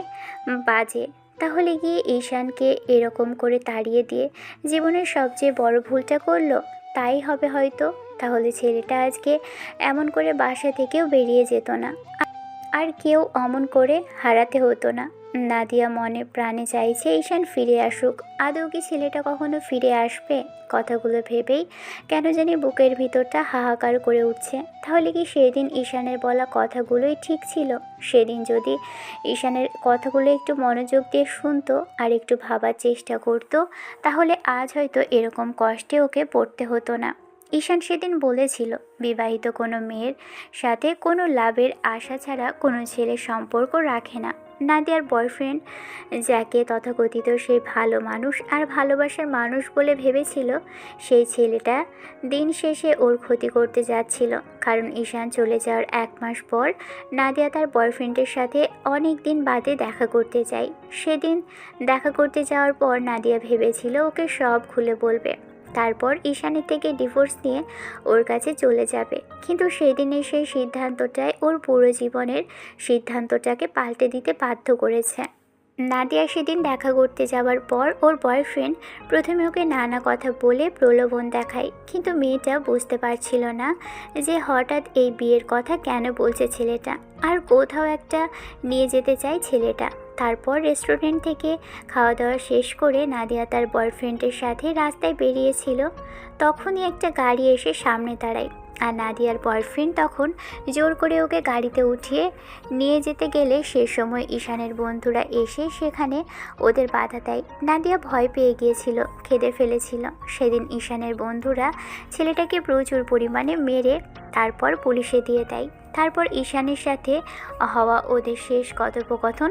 বাজে। তাহলে গিয়ে ঈশানকে এরকম করে তাড়িয়ে দিয়ে জীবনের সবচেয়ে বড় ভুলটা করলো, তাই হবে হয়তো। তাহলে ছেলেটা আজকে এমন করে বাসা থেকেও বেরিয়ে যেত না, আর কেউ অমন করে হারাতে হতো না। নাদিয়া মনে প্রাণে চাইছে ঈশান ফিরে আসুক। আদৌ কি ছেলেটা কখনো ফিরে আসবে? কথাগুলো ভেবেই কেন জানি বুকের ভিতরটা হাহাকার করে উঠছে। তাহলে কি সেদিন ঈশানের বলা কথাগুলোই ঠিক ছিল? সেদিন যদি ঈশানের কথাগুলো একটু মনোযোগ দিয়ে শুনতো আর একটু ভাবার চেষ্টা করতো, তাহলে আজ হয়তো এরকম কষ্টে ওকে পড়তে হতো না। ঈশান সেদিন বলেছিল বিবাহিত কোনো মেয়ের সাথে কোনো লাভের আশা ছাড়া কোনো ছেলে সম্পর্ক রাখে না। নাদিয়ার বয়ফ্রেন্ড যাকে তথাকথিত সেই ভালো মানুষ আর ভালোবাসার মানুষ বলে ভেবেছিল, সেই ছেলেটা দিন শেষে ওর ক্ষতি করতে যাচ্ছিল। কারণ ঈশান চলে যাওয়ার 1 মাস পর নাদিয়া তার বয়ফ্রেন্ডের সাথে অনেক দিন বাদে দেখা করতে যায়। সেদিন দেখা করতে যাওয়ার পর নাদিয়া ভেবেছিল ওকে সব খুলে বলবে, তারপর ঈশানের থেকে ডিভোর্স নিয়ে ওর কাছে চলে যাবে। কিন্তু সেদিনের সেই সিদ্ধান্তটাই ওর পুরো জীবনের সিদ্ধান্তটাকে পাল্টে দিতে বাধ্য করেছে। নাদিয়া সেদিন দেখা করতে যাওয়ার পর ওর বয়ফ্রেন্ড প্রথমে ওকে নানা কথা বলে প্রলোভন দেখায়, কিন্তু মেয়েটা বুঝতে পারছিল না যে হঠাৎ এই বিয়ের কথা কেন বলছে ছেলেটা, আর কোথাও একটা নিয়ে যেতে চায় ছেলেটা। তারপর রেস্টুরেন্ট থেকে খাওয়া দাওয়া শেষ করে নাদিয়া তার বয়ফ্রেন্ডের সাথে রাস্তায় বেরিয়েছিল। তখনই একটা গাড়ি এসে সামনে দাঁড়ায়। আর নাদিয়ার বয়ফ্রেন্ড তখন জোর করে ওকে গাড়িতে উঠিয়ে নিয়ে যেতে গেলে সে সময় ঈশানের বন্ধুরা এসে সেখানে ওদের বাধা দেয়। নাদিয়া ভয় পেয়ে গিয়েছিল, খেদে ফেলেছিল। সেদিন ঈশানের বন্ধুরা ছেলেটাকে প্রচুর পরিমাণে মেরে তারপর পুলিশে দিয়ে দেয়। তারপর ঈশানের সাথে হওয়া ওদের শেষ কথোপকথন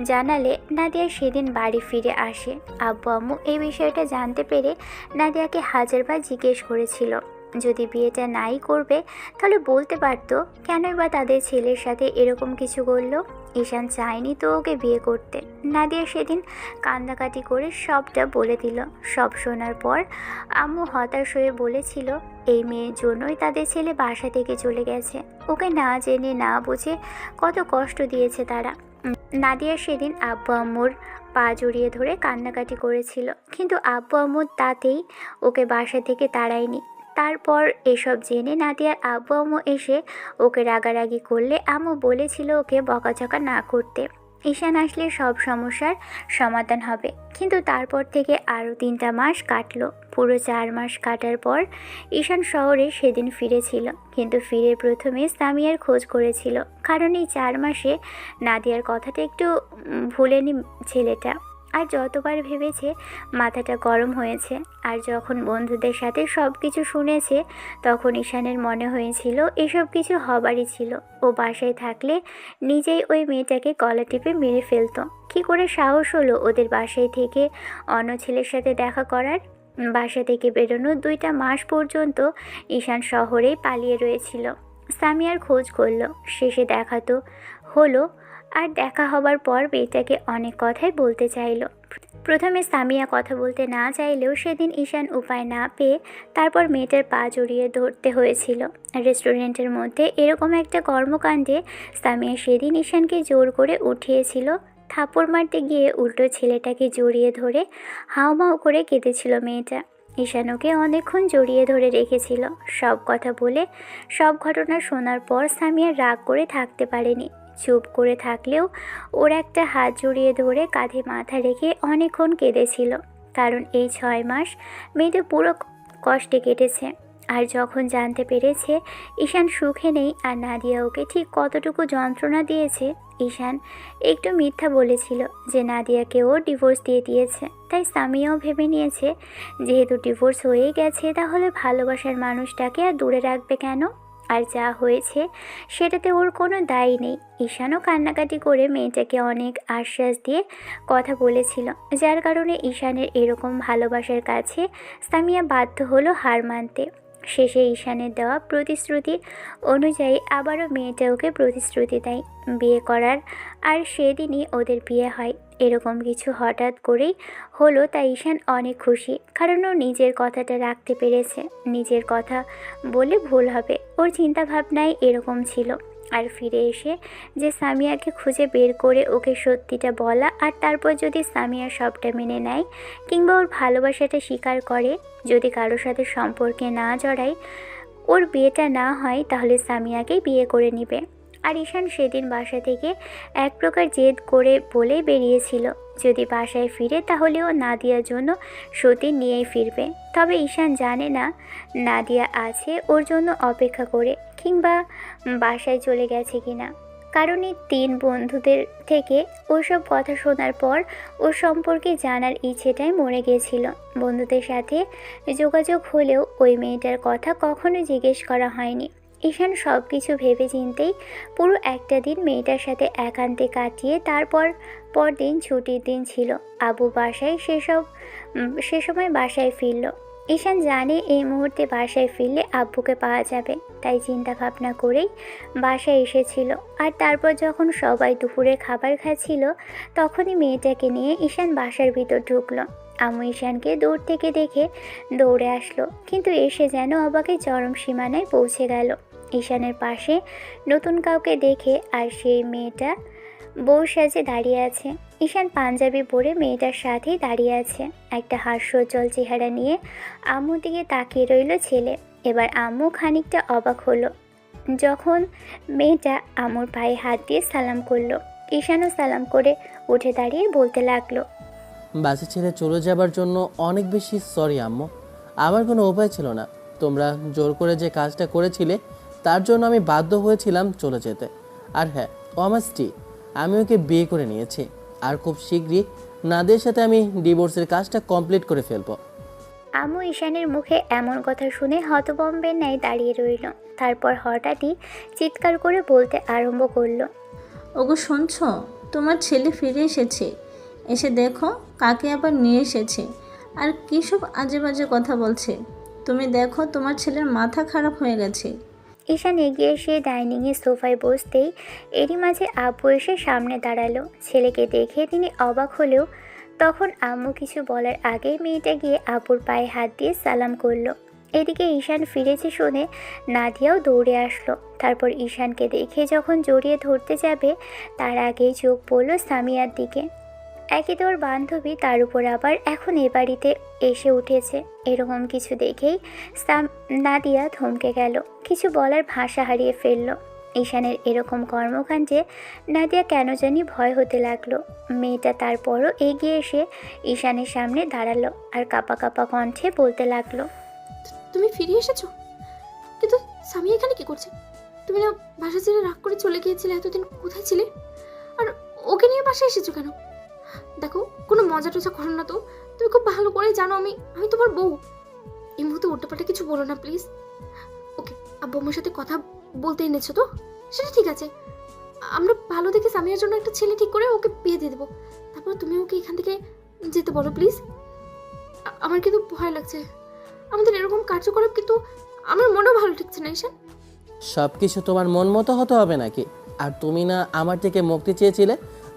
জানালে নাদিয়া সেদিন বাড়ি ফিরে আসে। আব্বু আম্মু এই বিষয়টা জানতে পেরে নাদিয়াকে হাজারবার জিজ্ঞেস করেছিল যদি বিয়েটা নাই করবে তাহলে বলতে পারতো, কেনই বা তাদের ছেলের সাথে এরকম কিছু করলো। ঈশান চায়নি তো ওকে বিয়ে করতে। নাদিয়া সেদিন কান্দাকাটি করে সবটা বলে দিল। সব শোনার পর আম্মু হতাশ হয়ে বলেছিল এই মেয়ের জন্যই তাদের ছেলে বাসা থেকে চলে গেছে। ওকে না জেনে না বুঝে কত কষ্ট দিয়েছে তারা। নাদিয়া সেদিন আব্বু আম্মুর পা জড়িয়ে ধরে কান্নাকাটি করেছিল, কিন্তু আব্বু আম্মুর তাতেই ওকে বাসা থেকে তাড়ায়নি। তারপর এসব জেনে নাদিয়ার আব্বু আম্মু এসে ওকে রাগারাগি করলে আম্মু বলেছিল ওকে বকাঝকা না করতে। ঈশান আসলে সব সমস্যার সমাধান হবে। কিন্তু তারপর থেকে আরও 3টা মাস কাটলো। পুরো 4 মাস কাটার পর ঈশান শহরে সেদিন ফিরেছিল, কিন্তু ফিরে প্রথমে সামিয়ার খোঁজ করেছিল, কারণ এই 4 মাসে নাদিয়ার কথাটা একটু ভুলেনি ছেলেটা। আর যতবার ভেবেছে মাথাটা গরম হয়েছে। আর যখন বন্ধুদের সাথে সব কিছু শুনেছে তখন ঈশানের মনে হয়েছিল এসব কিছু হবারই ছিল। ও বাসায় থাকলে নিজেই ওই মেয়েটাকে গলা টিপে মেরে ফেলতো। কী করে সাহস হলো ওদের বাসায় থেকে অন্য ছেলের সাথে দেখা করার? বাসা থেকে বেরোনোর 2টা মাস পর্যন্ত ঈশান শহরেই পালিয়ে রয়েছিল। সামিয়ার খোঁজ করলো, শেষে দেখা তো হলো। আর দেখা হবার পর মেয়েটাকে অনেক কথাই বলতে চাইলো। প্রথমে সামিয়া কথা বলতে না চাইলেও সেদিন ঈশান উপায় না পেয়ে তারপর মেয়েটার পা জড়িয়ে ধরতে হয়েছিল। রেস্টুরেন্টের মধ্যে এরকম একটা কর্মকাণ্ডে সামিয়া সেদিন ঈশানকে জোর করে উঠিয়েছিল। থাপ্পড় মারতে গিয়ে উল্টো ছেলেটাকে জড়িয়ে ধরে হাউমাউ করে কেঁদেছিল মেয়েটা। ঈশান ওকে অনেকক্ষণ জড়িয়ে ধরে রেখেছিল। সব কথা বলে সব ঘটনা শোনার পর সামিয়া রাগ করে থাকতে পারেনি। চুপ করে থাকলেও ওর একটা হাত জড়িয়ে ধরে কাঁধে মাথা রেখে অনেকক্ষণ কেঁদেছিল। কারণ এই 6 মাস মেয়েটা পুরো কষ্টে কেটেছে। আর যখন জানতে পেরেছে ঈশান সুখে নেই আর নাদিয়া ওকে ঠিক কতটুকু যন্ত্রণা দিয়েছে, ঈশান একটু মিথ্যা বলেছিল যে নাদিয়াকে ও ডিভোর্স দিয়ে দিয়েছে। তাই সামিয়াও ভেবে নিয়েছে যেহেতু ডিভোর্স হয়ে গেছে তাহলে ভালোবাসার মানুষটাকে আর দূরে রাখবে কেন? আর যা হয়েছে সেটাতে ওর কোনো দায় নেই। ঈশানও কান্নাকাটি করে মেয়েটাকে অনেক আশ্বাস দিয়ে কথা বলেছিল, যার কারণে ঈশানের এরকম ভালোবাসার কাছে সামিয়া বাধ্য হলো হার মানতে। শেষে ঈশানের দেওয়া প্রতিশ্রুতি অনুযায়ী আবারও মেয়েটা ওকে প্রতিশ্রুতি দেয় বিয়ে করার। আর সেদিনই ওদের বিয়ে হয়। এরকম কিছু হঠাৎ করেই হলো, তাই ঈশান অনেক খুশি, কারণ ও নিজের কথাটা রাখতে পেরেছে। নিজের কথা বলে ভুল হবে, ওর চিন্তাভাবনাই এরকম ছিল। আর ফিরে এসে যে সামিয়াকে খুঁজে বের করে ওকে সত্যিটা বলা, আর তারপর যদি সামিয়া সবটা মেনে নেয় কিংবা ওর ভালোবাসাটা স্বীকার করে, যদি কারোর সাথে সম্পর্কে না জড়ায়, ওর বিয়েটা না হয়, তাহলে সামিয়াকেই বিয়ে করে নেবে। আর ঈশান সেদিন বাসা থেকে এক প্রকার জেদ করে বলে বেরিয়েছিল যদি বাসায় ফিরে তাহলে ও নাদিয়ার জন্য সতী নিয়েই ফিরবে। তবে ঈশান জানে না নাদিয়া আছে ওর জন্য অপেক্ষা করে কিংবা বাসায় চলে গেছে কিনা, কারণ এই 3 বন্ধুদের থেকে ওসব কথা শোনার পর ওর সম্পর্কে জানার ইচ্ছেটাই মরে গিয়েছিল। বন্ধুদের সাথে যোগাযোগ হলেও ওই মেয়েটার কথা কখনো জিজ্ঞেস করা হয়নি। ঈশান সব কিছু ভেবে চিন্তেই পুরো একটা দিন মেয়েটার সাথে একান্তে কাটিয়ে তারপর পরদিন ছুটির দিন ছিল। আবু বাসায় সে সময় বাসায় ফিরল। ঈশান জানে এই মুহূর্তে বাসায় ফিরলে আব্বুকে পাওয়া যাবে, তাই চিন্তা ভাবনা করেই বাসায় এসেছিল। আর তারপর যখন সবাই দুপুরে খাবার খাচ্ছিল তখনই মেয়েটাকে নিয়ে ঈশান বাসার ভিতর ঢুকলো। আম্মু ঈশানকে দূর থেকে দেখে দৌড়ে আসলো, কিন্তু এসে যেন অবাকে চরম সীমানায় পৌঁছে গেল। ঈশানের পাশে নতুন কাউকে দেখে আর সেই মেয়েটা বউ সাজে দাঁড়িয়ে আছে। ঈশান পাঞ্জাবি পরে মেয়েটার সাথেই দাঁড়িয়ে আছে। একটা হাস্যোজ্জ্বল চেহারা নিয়ে আম্মুর দিকে তাকিয়ে রইল ছেলে। এবার আম্মু খানিকটা অবাক হলো যখন মেয়েটা আম্মুর পায়ে হাত দিয়ে সালাম করলো। ঈশানও সালাম করে উঠে দাঁড়িয়ে বলতে লাগলো, বাসা ছেড়ে চলে যাবার জন্য অনেক বেশি সরি আম্মু, আমার কোনো উপায় ছিল না। তোমরা জোর করে যে কাজটা করেছিলে তার জন্য আমি বাধ্য হয়েছিলাম চলে যেতে। আর হ্যাঁ, ও আমার স্ত্রী, আমি ওকে বিয়ে করে নিয়েছি। আর খুব শীঘ্রই নাদিয়ার সাথে আমি ডিভোর্সের কাজটা কমপ্লিট করে ফেলবো। আম্মু ঈশানের মুখে এমন কথা শুনে হতভম্বের ন্যায় দাঁড়িয়ে রইল। তারপর হঠাৎই চিৎকার করে বলতে আরম্ভ করলো। ওগো শুনছো, তোমার ছেলে ফিরে এসেছে। এসে দেখো কাকে আবার নিয়ে এসেছে। আর কী সব আজে বাজে কথা বলছে। তুমি দেখো তোমার ছেলের মাথা খারাপ হয়ে গেছে। ঈশান এগিয়ে এসে ডাইনিংয়ে সোফায় বসতেই এরই মাঝে আব্বু এসে সামনে দাঁড়ালো। ছেলেকে দেখে তিনি অবাক হলেও তখন আম্মু কিছু বলার আগেই মেয়েটা গিয়ে আব্বুর পায়ে হাত দিয়ে সালাম করলো। এদিকে ঈশান ফিরেছে শুনে নাদিয়াও দৌড়ে আসলো। তারপর ঈশানকে দেখে যখন জড়িয়ে ধরতে যাবে তার আগেই চোখ পড়ল সামিয়ার দিকে। একে তো ওর বান্ধবী, তার উপর আবার এখন এ বাড়িতে এসে উঠেছে। এরকম কিছু দেখেই নাদিয়া থমকে গেল, কিছু বলার ভাষা হারিয়ে ফেলল। ঈশানের এরকম কর্মকাণ্ডে নাদিয়া কেন জানি ভয় হতে লাগলো। মেয়েটা তারপরও এগিয়ে এসে ঈশানের সামনে দাঁড়ালো আর কাঁপা কাঁপা কণ্ঠে বলতে লাগলো। তুমি ফিরে এসেছো? কিন্তু স্বামী এখানে কি করছে? তুমি না বাসা ছেড়ে রাগ করে চলে গিয়েছিলে, এতদিন কোথায় ছিলে? আর ওকে নিয়ে বাসায় এসেছো কেন? দেখো, কোনো মজা টজা করো না তো। তুমি খুব ভালো করে জানো আমি তোমার বউ। এই মুহূর্তে উল্টোপাল্টা কিছু বলো না প্লিজ। ওকে, আব্বু আমার সাথে কথা বলতে এনেছো তো, সেটা ঠিক আছে। আমরা ভালো দেখে স্বামীর জন্য একটা ছেলে ঠিক করে ওকে বিয়ে দিয়ে দেবো। তারপর তুমি ওকে এখান থেকে যেতে বলো প্লিজ। আমার কিন্তু ভয় লাগছে। আমাদের এরকম কার্যকলাপ কিন্তু আমার মনেও ভালো ঠেকছে না ঈশান। সব কিছু তোমার মন মতো হতে হবে নাকি? আর তুমি না আমার থেকে মুক্তি চেয়েছিলে,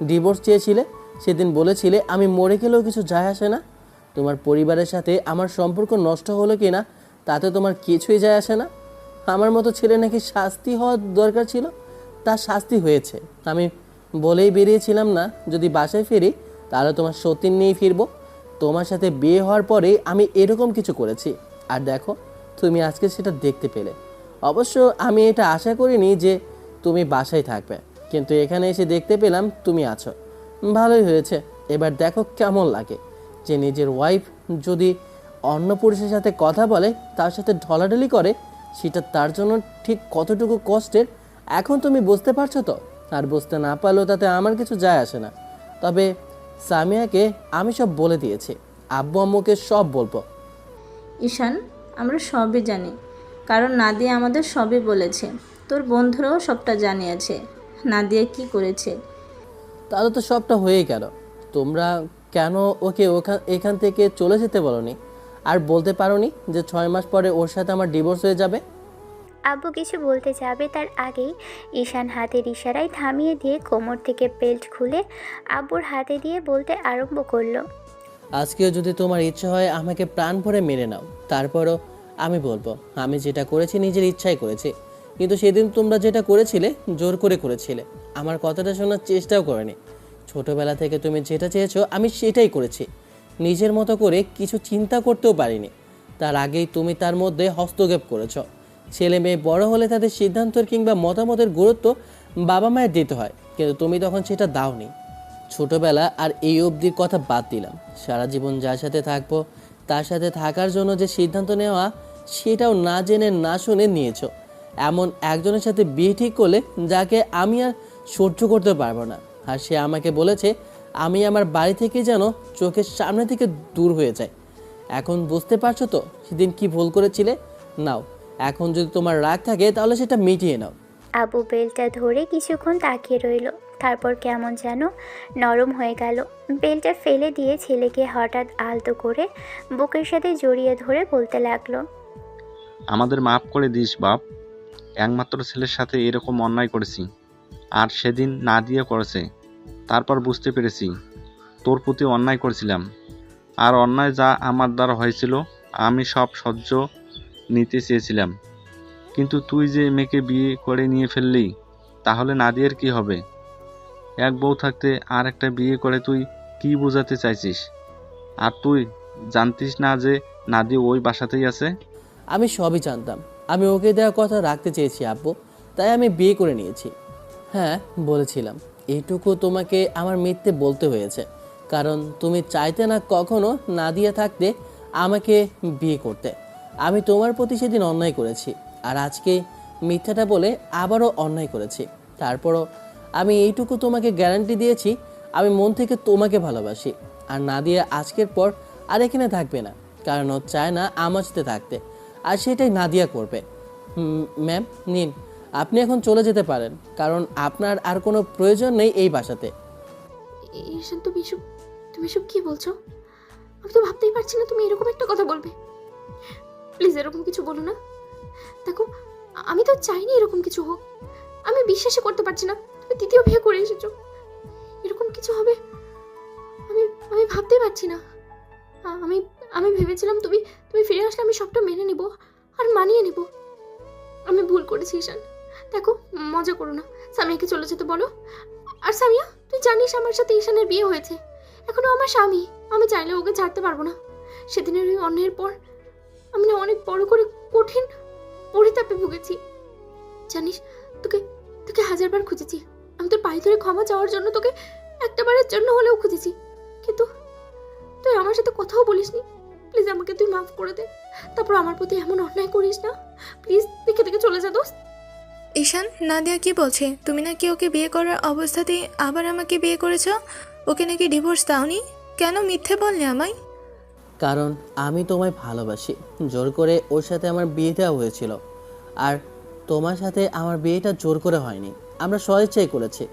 ডিভোর্স চেয়েছিলে? সেদিন বলেছিলে আমি মরে গেলেও কিছু যায় আসে না। তোমার পরিবারের সাথে আমার সম্পর্ক নষ্ট হলো কি না তাতে তোমার কিছুই যায় আসে না। আমার মতো ছেলে নাকি শাস্তি হওয়ার দরকার ছিল, তার শাস্তি হয়েছে। আমি বলেই বেরিয়েছিলাম না যদি বাসায় ফিরি তাহলে তোমার সতীন নিয়েই ফিরবো। তোমার সাথে বিয়ে হওয়ার পরেই আমি এরকম কিছু করেছি। আর দেখো, তুমি আজকে সেটা দেখতে পেলে। অবশ্য আমি এটা আশা করিনি যে তুমি বাসায় থাকবে, কিন্তু এখানে এসে দেখতে পেলাম তুমি আছো। ভালোই হয়েছে। এবার দেখো কেমন লাগে যে নিজের ওয়াইফ যদি অন্য পুরুষের সাথে কথা বলে, তার সাথে ঢলাঢলি করে, সেটা তার জন্য ঠিক কতটুকু কষ্টের এখন তুমি বুঝতে পারছো তো? আর বুঝতে না পারলেও তাতে আমার কিছু যায় আসে না। তবে সামিয়াকে আমি সব বলে দিয়েছি, আব্বু আম্মুকে সব বলবো। ঈশান, আমরা সবই জানি, কারণ নাদিয়া আমাদের সবই বলেছে। তোর বন্ধুরাও সবটা জানিয়েছে নাদিয়া কি করেছে। তাহলে তো সবটা হয়ে গেল। তোমরা কেন ওকে এখান থেকে চলে যেতে বলোনি? আর বলতে পারোনি যে 6 মাস পরে ওর সাথে আমার ডিভোর্স হয়ে যাবে? আব্বু কিছু বলতে যাবে তার আগেই ঈশান হাতের ইশারায় থামিয়ে দিয়ে কোমর থেকে বেল্ট খুলে আব্বুর হাতে দিয়ে বলতে আরম্ভ করলো। আজকেও যদি তোমার ইচ্ছা হয় আমাকে প্রাণ ভরে মেরে নাও, তারপরও আমি বলবো আমি যেটা করেছি নিজের ইচ্ছাই করেছি। কিন্তু সেদিন তোমরা যেটা করেছিলে জোর করে করেছিলে, আমার কথাটা শোনার চেষ্টাও করেনি। ছোটবেলা থেকে তুমি যেটা চেয়েছো আমি সেটাই করেছি। নিজের মতো করে কিছু চিন্তা করতেও পারিনি। তার আগেই তুমি তার মধ্যে হস্তক্ষেপ করেছো। ছেলে মেয়ে বড় হলে তাদের সিদ্ধান্তের কিংবা মতামতের গুরুত্ব বাবা মায়ের দিতে হয়, কিন্তু তুমি তখন সেটা দাওনি। ছোটবেলা আর এই অবধির কথা বাদ দিলাম, সারা জীবন যার সাথে থাকবো তার সাথে থাকার জন্য যে সিদ্ধান্ত নেওয়া সেটাও না জেনে না শুনে নিয়েছো। এমন একজনের সাথে বিয়ে ঠিক করলে যাকে আমি আর সহ্য করতে পারবো না। আর সে আমাকে বলেছে আমি আমার বাড়ি থেকে যেন চোখের সামনে থেকে দূর হয়ে যায়। এখন বুঝতে পারছো তো সেদিন কি ভুল করেছিলে? নাও, এখন যদি তোমার রাগ থাকে তাহলে সেটা মিটিয়ে নাও। আবু বেলটা ধরে কিছুক্ষণ তাকিয়ে রইল, তারপর কেমন যেন নরম হয়ে গেল। বেলটা ফেলে দিয়ে ছেলেকে হঠাৎ আলতো করে বুকের সাথে জড়িয়ে ধরে বলতে লাগলো। আমাদের মাফ করে দিস বাপ, একমাত্র ছেলের সাথে এরকম অন্যায় করেছি। আর সেদিন নাদিয়া করেছে, তারপর বুঝতে পেরেছি তোর প্রতি অন্যায় করেছিলাম। আর অন্যায় যা আমার দ্বারা হয়েছিল আমি সব সহ্য নিতে চেয়েছিলাম, কিন্তু তুই যে মেয়েকে বিয়ে করে নিয়ে ফেললি, তাহলে নাদিয়ার কি হবে? এক বউ থাকতে আর একটা বিয়ে করে তুই কি বোঝাতে চাইছিস? আর তুই জানতিস না যে নাদিয়া ওই বাসাতেই আছে? আমি সবই জানতাম। আমি ওকে দেওয়া কথা রাখতে চেয়েছি আব্বু, তাই আমি বিয়ে করে নিয়েছি। হ্যাঁ, বলেছিলাম। এইটুকু তোমাকে আমার মিথ্যে বলতে হয়েছে, কারণ তুমি চাইতে না কখনো নাদিয়া থাকতে আমাকে বিয়ে করতে। আমি তোমার প্রতি সেদিন অন্যায় করেছি, আর আজকে মিথ্যাটা বলে আবারও অন্যায় করেছি। তারপরও আমি এইটুকু তোমাকে গ্যারান্টি দিয়েছি, আমি মন থেকে তোমাকে ভালোবাসি। আর নাদিয়া আজকের পর আর এখানে থাকবে না, কারণ ও চায় না আমার সাথে থাকতে, আর সেটাই নাদিয়া করবে। ম্যাম নিন, আপনি এখন চলে যেতে পারেন, কারণ আপনার আর কোনো প্রয়োজন নেই এই বাসাতে। ঈশান, তুমি এসব কি বলছো? আমি তো ভাবতেই পারছি না তুমি এরকম একটা কথা বলবে। প্লিজ এরকম কিছু বলো না। দেখো, আমি তো চাইনি এরকম কিছু হোক। আমি বিশ্বাসই করতে পারছি না তুমি তৃতীয় বিয়ে করে এসেছো। এরকম কিছু হবে আমি আমি ভাবতেই পারছি না। আমি আমি ভেবেছিলাম তুমি ফিরে আসলে আমি সবটা মেনে নিব আর মানিয়ে নিব। আমি ভুল করেছি ঈশান। দেখো, মজা করো না, সামিয়াকে চলে যেতে বলো। আর সামিয়া, তুই জানিস আমার সাথে ঈশানের বিয়ে হয়েছে, এখনো আমার স্বামী। আমি চাইলে ওকে ছাড়তে পারবো না। সেদিনের ওই অন্যায়ের পর আমি না অনেক বড় করে কঠিন পরিতাপে ভুগেছি। জানিস, তোকে তোকে হাজারবার খুঁজেছি। আমি তোর পায়ে ধরে ক্ষমা চাওয়ার জন্য তোকে একটা বারের জন্য হলেও খুঁজেছি, কিন্তু তুই আমার সাথে কথাও বলিসনি। প্লিজ আমাকে তুই মাফ করে দে। তারপর আমার প্রতি এমন অন্যায় করিস না। প্লিজ দেখে দেখে চলে যা দোস্ত। ঈশান, নাদিয়া কি বলছে? তুমি নাকি ওকে বিয়ে করার অবস্থাতেই আবার আমাকে বিয়ে করেছো? ওকে নাকি ডিভোর্স দাওনি? কেন মিথ্যে বললে আমায়? কারণ আমি তোমায় ভালোবাসি। জোর করে ওর সাথে আমার বিয়ে দেওয়া হয়েছিল, আর তোমার সাথে আমার বিয়েটা জোর করে হয়নি, আমরা স্বেচ্ছায় করেছি।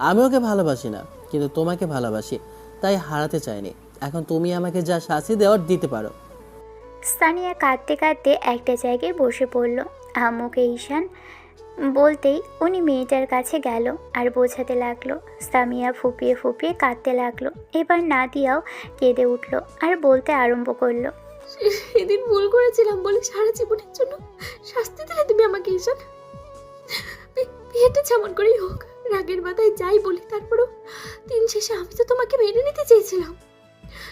আমি ওকে ভালোবাসি না, কিন্তু তোমাকে ভালোবাসি, তাই হারাতে চাইনি। এখন তুমি আমাকে যা শাস্তি দেওয়ার দিতে পারো। সানিয়া কাঁদতে কাঁদতে একটা জায়গায় বসে পড়ল। আম্মুকে ঈশান বলতেই উনি মেয়েটার কাছে গেল আর বোঝাতে লাগলো। সামিয়া ফুপিয়ে ফুপিয়ে কাঁদতে লাগলো। এবার নাদিয়াও কেঁদে উঠল আর বলতে আরম্ভ করলো। সেদিন ভুল করেছিলাম বলে সারা জীবনের জন্য শাস্তি দিলে তুমি আমাকে ঈশান। বিয়েটা যেমন করেই হোক, রাগের মাথায় যাই বলি, তারপরও দিন শেষে আমি তো তোমাকে মেনে নিতে চেয়েছিলাম,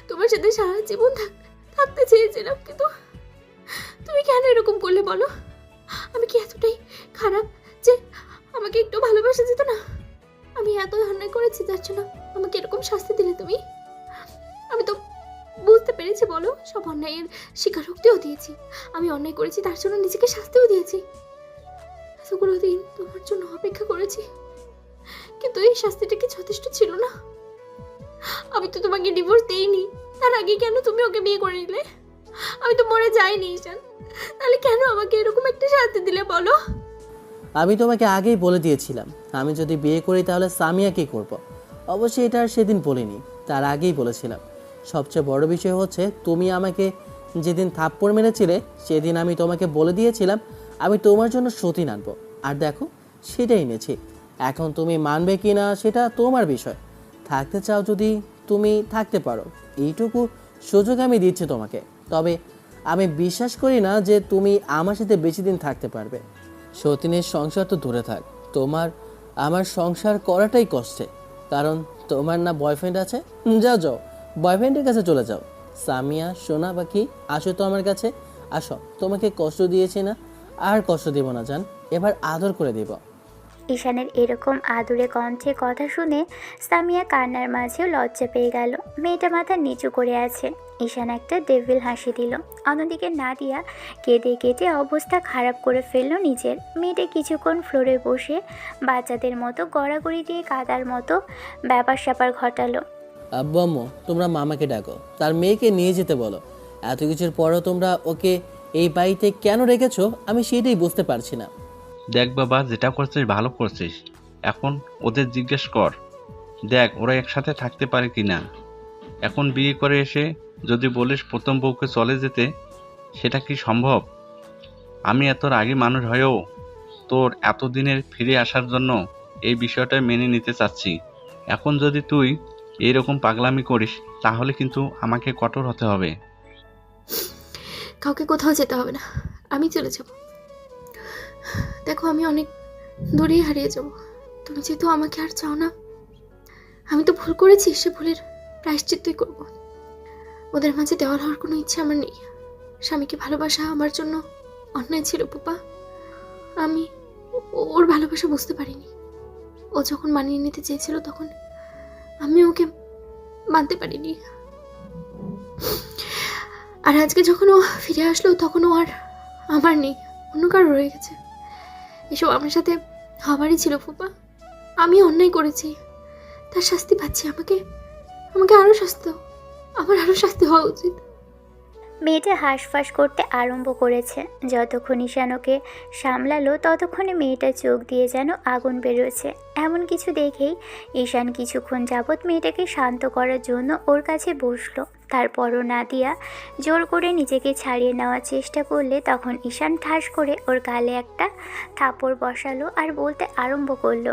তোমার সাথে সারা জীবন থাকতে চেয়েছিলাম, কিন্তু তুমি কেন এরকম করলে বলো? আমি কি এতটাই খারাপ যে আমাকে একটু ভালোবাসা যেত না? আমি এত অন্যায় করেছি যার জন্য আমাকে এরকম শাস্তি দিলে তুমি? আমি তো বুঝতে পেরেছি, বলো, সব অন্যায়ের স্বীকারোক্তিও দিয়েছি। আমি অন্যায় করেছি তার জন্য নিজেকে শাস্তিও দিয়েছি। এতগুলো দিন তোমার জন্য অপেক্ষা করেছি, কিন্তু এই শাস্তিটা কি যথেষ্ট ছিল না? আমি তো তোমাকে ডিভোর্স দেইনি, তার আগে কেন তুমি ওকে বিয়ে করে নিলে? আমি তো মরে যাইনি ঈশান, তাহলে কেন আমাকে এরকম একটা শাস্তি দিলে বলো? আমি তোমাকে আগেই বলে দিয়েছিলাম, আমি যদি বিয়ে করি তাহলে সামিয়া কি করব। অবশ্যই এটা আর সেদিন বলিনি, তার আগেই বলেছিলাম। সবচেয়ে বড় বিষয় হচ্ছে, তুমি আমাকে যেদিন থাপ্পড় মেরেছিলে সেদিন আমি তোমাকে বলে দিয়েছিলাম আমি তোমার জন্য সতীন আনবো, আর দেখো সেটাই এনেছি। এখন তুমি মানবে কি না সেটা তোমার বিষয়। থাকতে চাও যদি তুমি থাকতে পারো, এইটুকু সুযোগ আমি দিচ্ছি তোমাকে। তবে আমি বিশ্বাস করি না যে তুমি আমার সাথে বেশি দিন থাকতে পারবে। সতীনের সংসার তো দূরে থাক, তোমার আমার সংসার করাটাই কষ্টে, কারণ তোমার না বয়ফ্রেন্ড আছে। যাও যাও, বয়ফ্রেন্ডের কাছে চলে যাও। সামিয়া সোনা পাখি, আসো তো আমার কাছে, আসো। তোমাকে কষ্ট দিয়েছি না, আর কষ্ট দেব না জান, এবার আদর করে দেব। ঈশানের এরকম আদুরে কণ্ঠে কথা শুনে সামিয়া কান্নার মাঝেও লজ্জা পেয়ে গেল। মেয়েটা মাথা নিচু করে আছে। ঈশান একটা ডেভিল হাসি দিল। অন্যদিকে নাদিয়া কেঁদে কেটে অবস্থা খারাপ করে ফেললো নিজের। মেয়েটা কিছুক্ষণ ফ্লোরে বসে বাচ্চাদের মতো গড়াগড়ি দিয়ে কাদার মতো ব্যাপার স্যাপার ঘটালো। আব্বু আম্মু, তোমরা মামাকে ডাকো, তার মেয়েকে নিয়ে যেতে বলো। এত কিছুর পরও তোমরা ওকে এই বাড়িতে কেন রেখেছো আমি সেটাই বুঝতে পারছি না। দেখ বাবা, যেটা করছিস ভালো করছিস। এখন ওদের জিজ্ঞেস কর, দেখ ওরা একসাথে থাকতে পারে কিনা। এখন বিয়ে করে এসে যদি বলিস প্রথম বউকে চলে যেতে, সেটা কি সম্ভব? আমি এত রাগী মানুষ হয়েও তোর এতদিনের ফিরে আসার জন্য এই বিষয়টা মেনে নিতে চাচ্ছি। এখন যদি তুই এইরকম পাগলামি করিস তাহলে কিন্তু আমাকে কঠোর হতে হবে। কাউকে কোথাও যেতে হবে না, আমি চলে যাব। দেখো, আমি অনেক দূরেই হারিয়ে যাব। তুমি যেহেতু আমাকে আর চাও না, আমি তো ভুল করেছি, সে ভুলের প্রায়শ্চিত্তই করব। ওদের মাঝে দেওয়াল হওয়ার কোনো ইচ্ছে আমার নেই। স্বামীকে ভালোবাসা আমার জন্য অন্যায় ছিল পুপা। আমি ওর ভালোবাসা বুঝতে পারিনি। ও যখন মানিয়ে নিতে চেয়েছিল তখন আমি ওকে মানতে পারিনি। আর আজকে যখন ও ফিরে আসলো তখন ও আর আমার নেই, অন্য কারো রয়ে গেছে। এসব আমার সাথে হবারই ছিল ফুপা। আমি অন্যায় করেছি, তার শাস্তি পাচ্ছি। আমাকে আমাকে আরো শাস্তি দাও, আমার আরো শাস্তি হওয়া উচিত। মেয়েটা হাঁসফাঁস করতে আরম্ভ করেছে। যতক্ষণ ঈশান ওকে সামলালো ততক্ষণে মেয়েটার চোখ দিয়ে যেন আগুন বেরোচ্ছে। এমন কিছু দেখেই ঈশান কিছুক্ষণ যাবৎ মেয়েটাকে শান্ত করার জন্য ওর কাছে বসলো। তারপরও নাদিয়া জোর করে নিজেকে ছাড়িয়ে নেওয়ার চেষ্টা করলে তখন ঈশান ঠাস করে ওর গালে একটা থাপড় বসালো আর বলতে আরম্ভ করলো।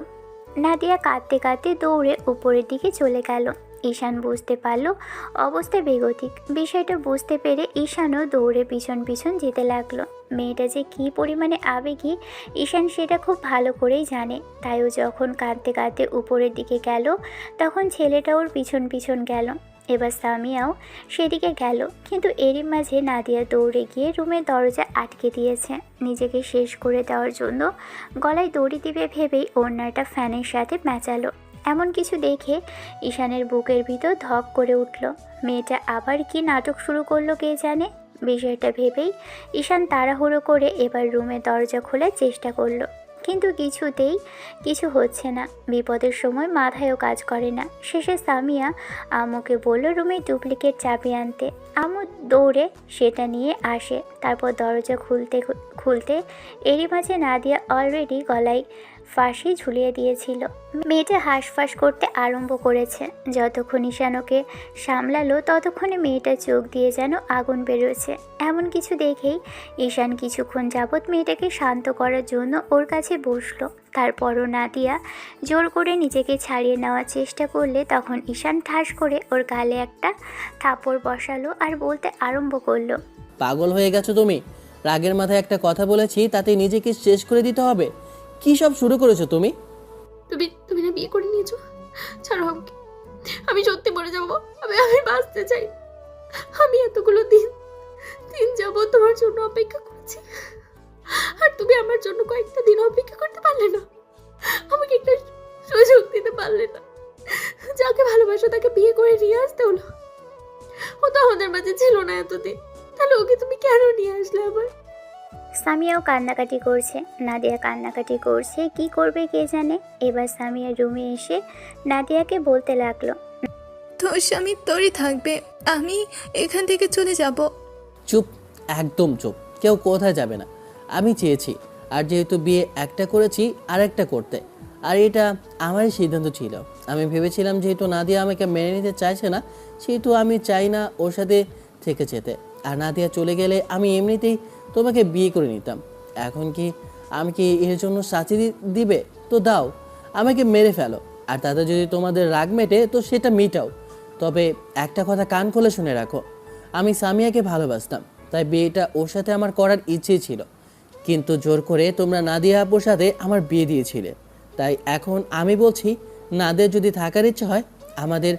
নাদিয়া কাঁদতে কাঁদতে দৌড়ে উপরের দিকে চলে গেল। ঈশান বুঝতে পারল অবস্থা বেগতিক। বিষয়টা বুঝতে পেরে ঈশানও দৌড়ে পিছন পিছন যেতে লাগলো। মেয়েটা যে কী পরিমাণে আবেগী ঈশান সেটা খুব ভালো করেই জানে। তাইও যখন কাঁদতে কাঁদতে উপরের দিকে গেল তখন ছেলেটা ওর পিছন পিছন গেল। এবার সামিয়াও সেদিকে গেল, কিন্তু এরই মাঝে নাদিয়া দৌড়ে গিয়ে রুমের দরজা আটকে দিয়েছে। নিজেকে শেষ করে দেওয়ার জন্য গলায় দড়ি দিবে ভেবেই ওড়নাটা ফ্যানের সাথে ম্যাচালো। এমন কিছু দেখে ঈশানের বুকের ভিতর ধক করে উঠল। মেয়েটা আবার কি নাটক শুরু করলো কে জানে। বিষয়টা ভেবেই ঈশান তাড়াহুড়ো করে এবার রুমের দরজা খোলার চেষ্টা করলো, কিন্তু কিছুতেই কিছু হচ্ছে না। বিপদের সময় মাথায়ও কাজ করে না। শেষে সামিয়া আম্মুকে বলল রুমে ডুপ্লিকেট চাবি আনতে। আম্মু দৌড়ে সেটা নিয়ে আসে। তারপর দরজা খুলতে এরই মাঝে নাদিয়া অলরেডি গলায় ফাঁসি ঝুলিয়ে দিয়েছিল। মেয়েটা হাঁসফাঁস করতে আরম্ভ করেছে। যতক্ষণ ঈশান ওকে সামলালো ততক্ষণে মেয়েটার চোখ দিয়ে যেন আগুন বেরোচ্ছে। এমন কিছু দেখেই ঈশান কিছুক্ষণ যাবৎ মেয়েটাকে শান্ত করার জন্য ওর কাছে বসলো। তারপরও নাদিয়া জোর করে নিজেকে ছাড়িয়ে নেওয়ার চেষ্টা করলে তখন ঈশান ঠাস করে ওর গালে একটা থাপড় বসালো আর বলতে আরম্ভ করলো। পাগল হয়ে গেছো তুমি? রাগের মাথায় একটা কথা বলেছি তাতে নিজেকে শেষ করে দিতে হবে? কি সব শুরু করেছো তুমি? তুমি না বিয়ে করে নিয়েছো? ছাড়ো আমাকে, আমি সত্যি মরে যাবো। আমি বাঁচতে চাই। আমি এতগুলো দিন যাবো তোমার জন্য অপেক্ষা করছি, আর তুমি আমার জন্য কয়েকটা দিন অপেক্ষা করতে পারলে না? আমাকে একটা সুযোগ দিতে পারলে না? যাকে ভালোবাসো তাকে বিয়ে করে নিয়ে আসতে হলো। ও তো আমাদের মাঝে ছিল না এতদিন, তাহলে ওকে তুমি কেন নিয়ে আসলে আবার? সামিয়াও কান্নাকাটি করছে, নাদিয়া কান্নাকাটি করছে। কি করবে কে জানে। এবার সামিয়া রুমে এসে নাদিয়াকে বলতে লাগলো। তোর স্বামী তোরই থাকবে, আমি এখান থেকে চলে যাব। চুপ, একদম চুপ। কেউ কোথায় যাবে না। আমি চেয়েছি, আর যেহেতু বিয়ে একটা করেছি আর একটা করতে, আর এটা আমারই সিদ্ধান্ত ছিল। আমি ভেবেছিলাম যেহেতু নাদিয়া আমাকে মেনে নিতে চাইছে না, সেহেতু আমি চাই না ওর সাথে থেকে যেতে। আর নাদিয়া চলে গেলে আমি এমনিতেই তোমাকে বিয়ে করে নিতাম। এখন কি আমি কি এর জন্য শাস্তি দিবে? তো দাও, আমাকে মেরে ফেলো। আর তাতে যদি তোমাদের রাগ মেটে তো সেটা মেটাও। তবে একটা কথা কান খুলে শুনে রাখো, আমি সামিয়াকে ভালোবাসতাম, তাই বিয়েটা ওর সাথে আমার করার ইচ্ছেই ছিল। কিন্তু জোর করে তোমরা নাদিয়া আপুর সাথে আমার বিয়ে দিয়েছিলে। তাই এখন আমি বলছি, নাদিয়া যদি থাকার ইচ্ছে হয় আমাদের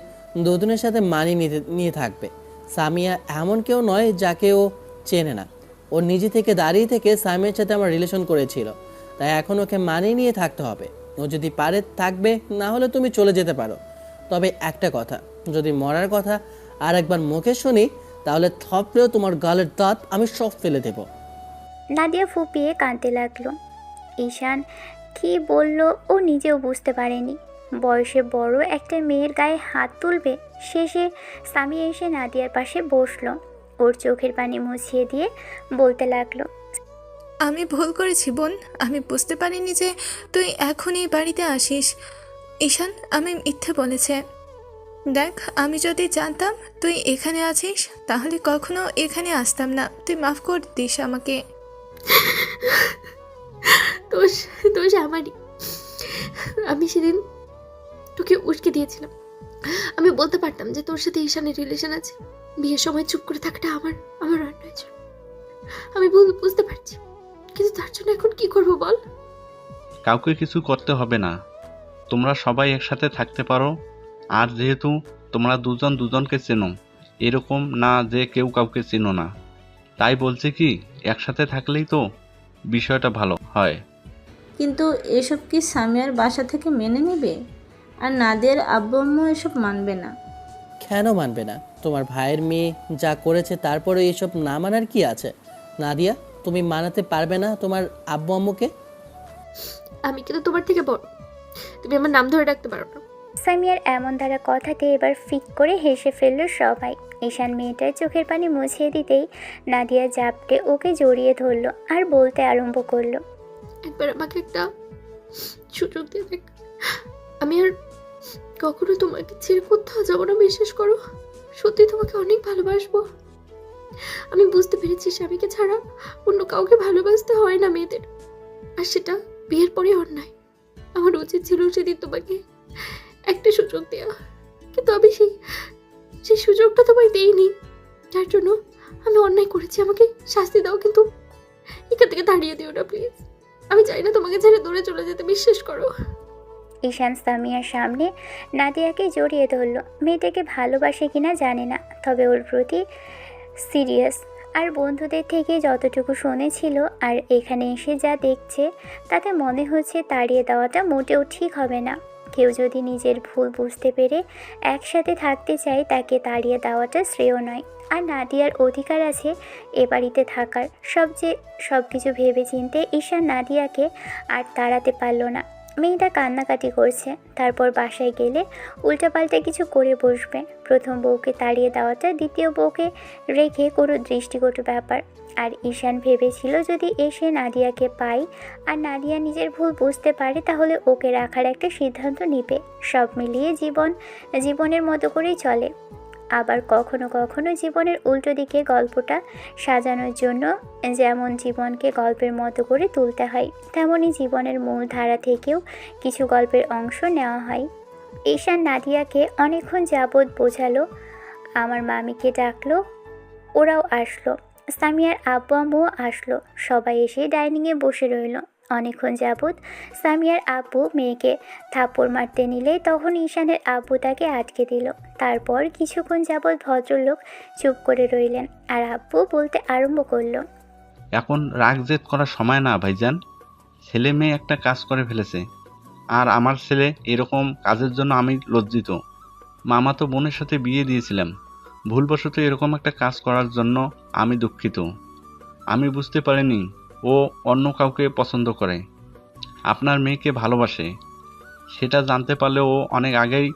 দুজনের সাথে মানিয়ে নিয়ে থাকবে। সামিয়া এমন কেউ নয় যাকে ও চেনে না। ও নিজে থেকে দাঁড়িয়ে থেকে সামিয়ার সাথে আমার রিলেশন করেছিল, তাই এখন ওকে মানিয়ে নিয়ে থাকতে হবে। ও যদি পারে থাকবে, না হলে তুমি চলে যেতে পারো। তবে একটা কথা, যদি মরার কথা আর একবার মুখে শুনি তাহলে থপড়েও তোমার গালের দাঁত আমি সব ফেলে দেব। নাদিয়া ফুপিয়ে কাঁদতে লাগলো। ঈশান কি বলল ও নিজেও বুঝতে পারেনি। বয়সে বড় একটা মেয়ের গায়ে হাত তুলবে। শেষে সামিয়া এসে নাদিয়ার পাশে বসলো। ওর চোখের পানি মুছিয়ে দিয়ে বলতে লাগলো। আমি ভুল করেছি বোন, আমি বুঝতে পারিনি যে তুই এখন এই বাড়িতে আসিস। ঈশান আমি মিথ্যে বলেছে। দেখ, আমি যদি জানতাম তুই এখানে আছিস তাহলে কখনো এখানে আসতাম না। তুই মাফ করে দিস আমাকে। দোষ আমারই। আমি সেদিন তোকে উস্কে দিয়েছিলাম। আমি বলতে পারতাম যে তোর সাথে ঈশানের রিলেশন আছে। বিয়ের সময় চুপ করে থাকাটা আমার অন্যায় ছিল। আমি বুঝতে পারছি, কিন্তু তার জন্য এখন কি করবো বল? কাউকে কিছু করতে হবে না, তোমরা সবাই একসাথে থাকতে পারো। আর যেহেতু তোমরা দুজন দুজনকে চেনো, এরকম না যে কেউ কাউকে চেনো না, তাই বলছে কি একসাথে থাকলেই তো বিষয়টা ভালো হয়। কিন্তু এসব কি সামিয়ার বাসা থেকে মেনে নেবে? আর নাদিয়ার আব্বু আম্মু এসব মানবে না। কেন মানবে না? তোমার ভাইয়ের মেয়ে যা করেছে তারপরে এসব না মানার কি আছে? নাদিয়া, তুমি মানাতে পারবে না তোমার আব্বু আম্মুকে? আমি কিন্তু তোমার থেকে বড়, তুমি আমার নাম ধরে রাখতে পারো না। সামিয়ার এমন দ্বারা কথাতে এবার ফিক করে হেসে ফেলল সবাই। ঈশান মেয়েটার চোখের পানি মুছিয়ে দিতেই নাদিয়া জাপটে ওকে জড়িয়ে ধরলো আর বলতে আরম্ভ করলো। একবার আমাকে একটা সুযোগ দিয়ে দেখ, আমি আর কখনো তোমাকে ছেড়ে কোথাও যাবো না, বিশ্বাস করো। সত্যি তোমাকে অনেক ভালোবাসবো। আমি বুঝতে পেরেছি স্বামীকে ছাড়া অন্য কাউকে ভালোবাসতে হয় না মেয়েদের, আর সেটা বিয়ের পরে অন্যায়। আমার উচিত ছিল সেদিন তোমাকে একটা সুযোগ দেওয়া, কিন্তু আমি সেই সুযোগটা তোমায় দেইনি, যার জন্য আমি অন্যায় করেছি। আমাকে শাস্তি দাও, কিন্তু এখান থেকে দাঁড়িয়ে দিও না প্লিজ। আমি চাই না তোমাকে ছেড়ে দূরে চলে যেতে, বিশ্বাস করো। ঈশান সামিয়ার সামনে নাদিয়াকে জড়িয়ে ধরল। মেয়েটাকে ভালোবাসে কিনা জানে না, তবে ওর প্রতি সিরিয়াস। আর বন্ধুদের থেকে যতটুকু শুনেছিল আর এখানে এসে যা দেখছে, তাতে মনে হচ্ছে তাড়িয়ে দেওয়াটা মোটেও ঠিক হবে না। কেউ যদি নিজের ভুল বুঝতে পেরে একসাথে থাকতে চায়, তাকে তাড়িয়ে দেওয়াটা শ্রেয় নয়। আর নাদিয়ার অধিকার আছে এ বাড়িতে থাকার। সব কিছু ভেবে চিনতে ঈশান নাদিয়াকে আর তাড়াতে পারল না। মেয়েটা কান্নাকাটি করছে, তারপর বাসায় গেলে উল্টাপাল্টা কিছু করে বসবে। প্রথম বউকে তাড়িয়ে দেওয়াটা দ্বিতীয় বউকে রেখে কোনো দৃষ্টিকটু ব্যাপার। আর ঈশান ভেবেছিল যদি এসে নাদিয়াকে পায় আর নাদিয়া নিজের ভুল বুঝতে পারে, তাহলে ওকে রাখার একটা সিদ্ধান্ত নেবে। সব মিলিয়ে জীবনের মতো করেই চলে। আবার কখনো কখনো জীবনের উল্টো দিকে গল্পটা সাজানোর জন্য যেমন জীবনকে গল্পের মতো করে তুলতে হয়, তেমনই জীবনের মূল ধারা থেকেও কিছু গল্পের অংশ নেওয়া হয়। ঈশান নাদিয়াকে অনেকক্ষণ যাবৎ বোঝালো, আমার মামিকে ডাকলো, ওরাও আসলো। সামিয়ার আব্বু আম্মুও আসলো। সবাই এসে ডাইনিংয়ে বসে রইল। অনেকক্ষণ যাবৎ সামিয়ার আব্বু মেয়েকে থাপ্পড় মারতে নিলে তখন ঈশানের আব্বু তাকে আটকে দিল। তারপর কিছুক্ষণ যাবৎ ভদ্রলোক চুপ করে রইলেন, আর আব্বু বলতে আরম্ভ করলো। এখন রাগ জেদ করার সময় না ভাইজান। ছেলে মেয়ে একটা কাজ করে ফেলেছে, আর আমার ছেলে এরকম কাজের জন্য আমি লজ্জিত। মামাতো বোনের সাথে বিয়ে দিয়েছিলাম, ভুলবশত এরকম একটা কাজ করার জন্য আমি দুঃখিত। আমি বুঝতে পারিনি ও অন্য কাউকে পছন্দ করে, আপনার মেয়েকে ভালোবাসে। সেটা জানতে পারলে ও অনেক আগেই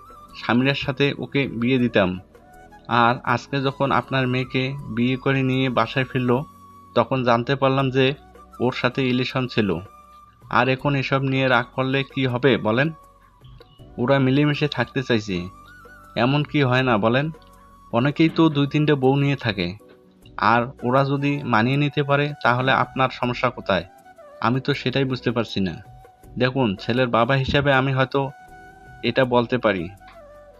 স্বামীর সাথে ওকে বিয়ে দিতাম। আর আজকে যখন আপনার মেয়েকে বিয়ে করে নিয়ে বাসায় ফিরল, তখন জানতে পারলাম যে ওর সাথে রিলেশন ছিল। আর এখন এসব নিয়ে রাগ করলে কি হবে বলেন? ওরা মিলেমিশে থাকতে চাইছে, এমন কি হয় না বলেন? অনেকেই তো 2-3টে বউ নিয়ে থাকে, আর ওরা যদি মানিয়ে নিতে পারে তাহলে আপনার সমস্যা কোথায়? আমি তো সেটাই বুঝতে পারছি না। দেখুন, ছেলের বাবা হিসাবে আমি হয়তো এটা বলতে পারি,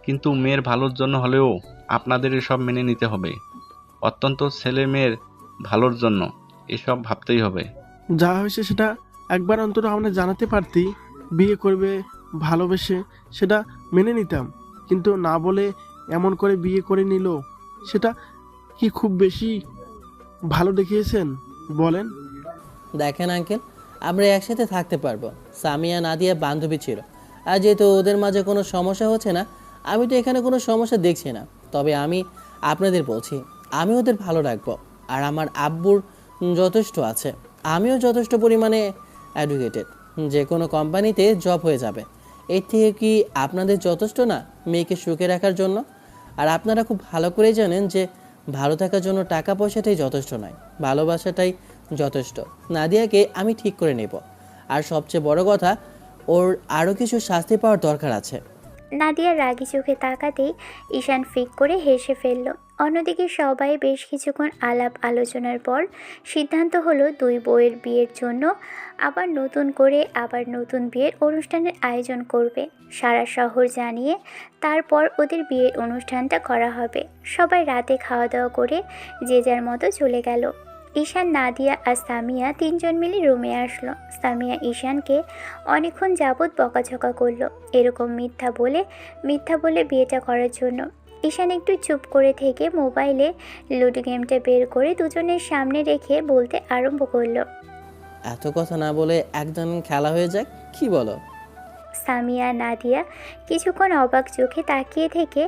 কিন্তু মেয়ের ভালোর জন্য হলেও আপনাদের এসব মেনে নিতে হবে। অত্যন্ত ছেলে মেয়ের ভালোর জন্য এসব ভাবতেই হবে। যা হয়েছে সেটা একবার অন্তত আমরা জানাতে পারতি। বিয়ে করবে ভালোবেসে, সেটা মেনে নিতাম, কিন্তু না বলে এমন করে বিয়ে করে নিল, সেটা কি খুব বেশি ভালো দেখিয়েছেন বলেন? দেখেন আঙ্কেল, আমরা একসাথে থাকতে পারবো। সামিয়া নাদিয়া বান্ধবী ছিল, আর যেহেতু ওদের মাঝে কোনো সমস্যা হচ্ছে না, আমি তো এখানে কোনো সমস্যা দেখছি না। তবে আমি আপনাদের বলছি, আমি ওদের ভালো রাখবো। আর আমার আব্বুর যথেষ্ট আছে, আমিও যথেষ্ট পরিমাণে এডুকেটেড, যে কোনো কোম্পানিতে জব হয়ে যাবে। এর থেকে কি আপনাদের যথেষ্ট না মেয়েকে সুখে রাখার জন্য? আর আপনারা খুব ভালো করেই জানেন যে ভালো থাকার জন্য টাকা পয়সাটাই যথেষ্ট নয়, ভালোবাসাটাই যথেষ্ট। নাদিয়াকে আমি ঠিক করে নেব, আর সবচেয়ে বড় কথা, ওর আরও কিছু শাস্তি পাওয়ার দরকার আছে। নাদিয়ার রাগি চোখে তাকাতেই ঈশান ফিক করে হেসে ফেলল। অন্যদিকে সবাই বেশ কিছুক্ষণ আলাপ আলোচনার পর সিদ্ধান্ত হলো দুই বউয়ের বিয়ের জন্য আবার নতুন বিয়ের অনুষ্ঠানের আয়োজন করবে। সারা শহর জানিয়ে তারপর ওদের বিয়ের অনুষ্ঠানটা করা হবে। সবাই রাতে খাওয়া দাওয়া করে যে যার মতো চলে গেল। ঈশান, নাদিয়া আর সামিয়া তিনজন মিলে রুমে আসলো। সামিয়া ঈশানকে অনেকক্ষণ যাবৎ বকাঝকা করলো, এরকম মিথ্যা বলে বিয়েটা করার জন্য। ঈশান একটু চুপ করে থেকে মোবাইলে লুডো গেমটা বের করে দুজনের সামনে রেখে বলতে আরম্ভ করলো। এত কথা না বলে একদম খেলা হয়ে যাক, কি বলো? সামিয়া নাদিয়া কিছুক্ষণ অবাক চোখে তাকিয়ে থেকে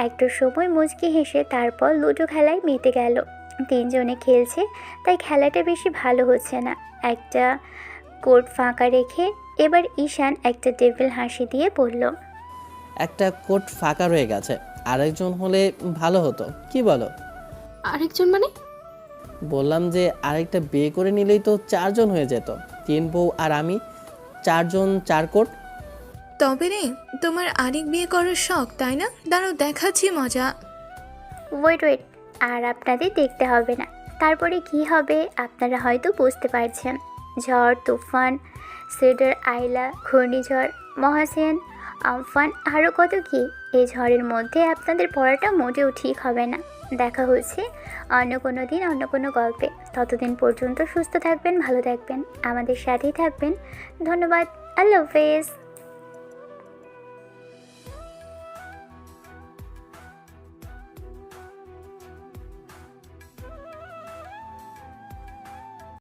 একটু সময় মুচকি হেসে তারপর লুডো খেলায় মেতে গেল। তিনজনে খেলছে তাই খেলাটা বেশি ভালো হচ্ছে না। একটা কোর্ট ফাঁকা রেখে এবার ঈশান একটা ডেভিল হাসি দিয়ে বলল, একটা কোট ফাঁকা রয়ে গেছে, আরেকজন হলে ভালো হতো, কি বলো? আরেকজন মানে? বললাম যে আরেকটা বিয়ে করে নিলেই তো 4 জন হয়ে যেত, 3 বউ আর আমি, 4 জন 4 কোট। তবে রে, তোমার আরেক বিয়ে করার শখ তাই না? দাঁড়াও দেখাচ্ছি মজা। ওয়েট ওয়েট, আর আপনাদের দেখতে হবে না। তারপরে কি হবে আপনারা হয়তো বুঝতে পারছেন। ঝড়, তুফান, সিডার, আইলা, ঘূর্ণিঝড়, মহাসেন, আমফান, আরও কত কি। এই ঝড়ের মধ্যে আপনাদের পড়াটা মোটেও ঠিক হবে না। দেখা হচ্ছে অন্য কোনো দিন অন্য কোনো গল্পে। ততদিন পর্যন্ত সুস্থ থাকবেন, ভালো থাকবেন, আমাদের সাথেই থাকবেন। ধন্যবাদ। আল্লাহ হাফেজ।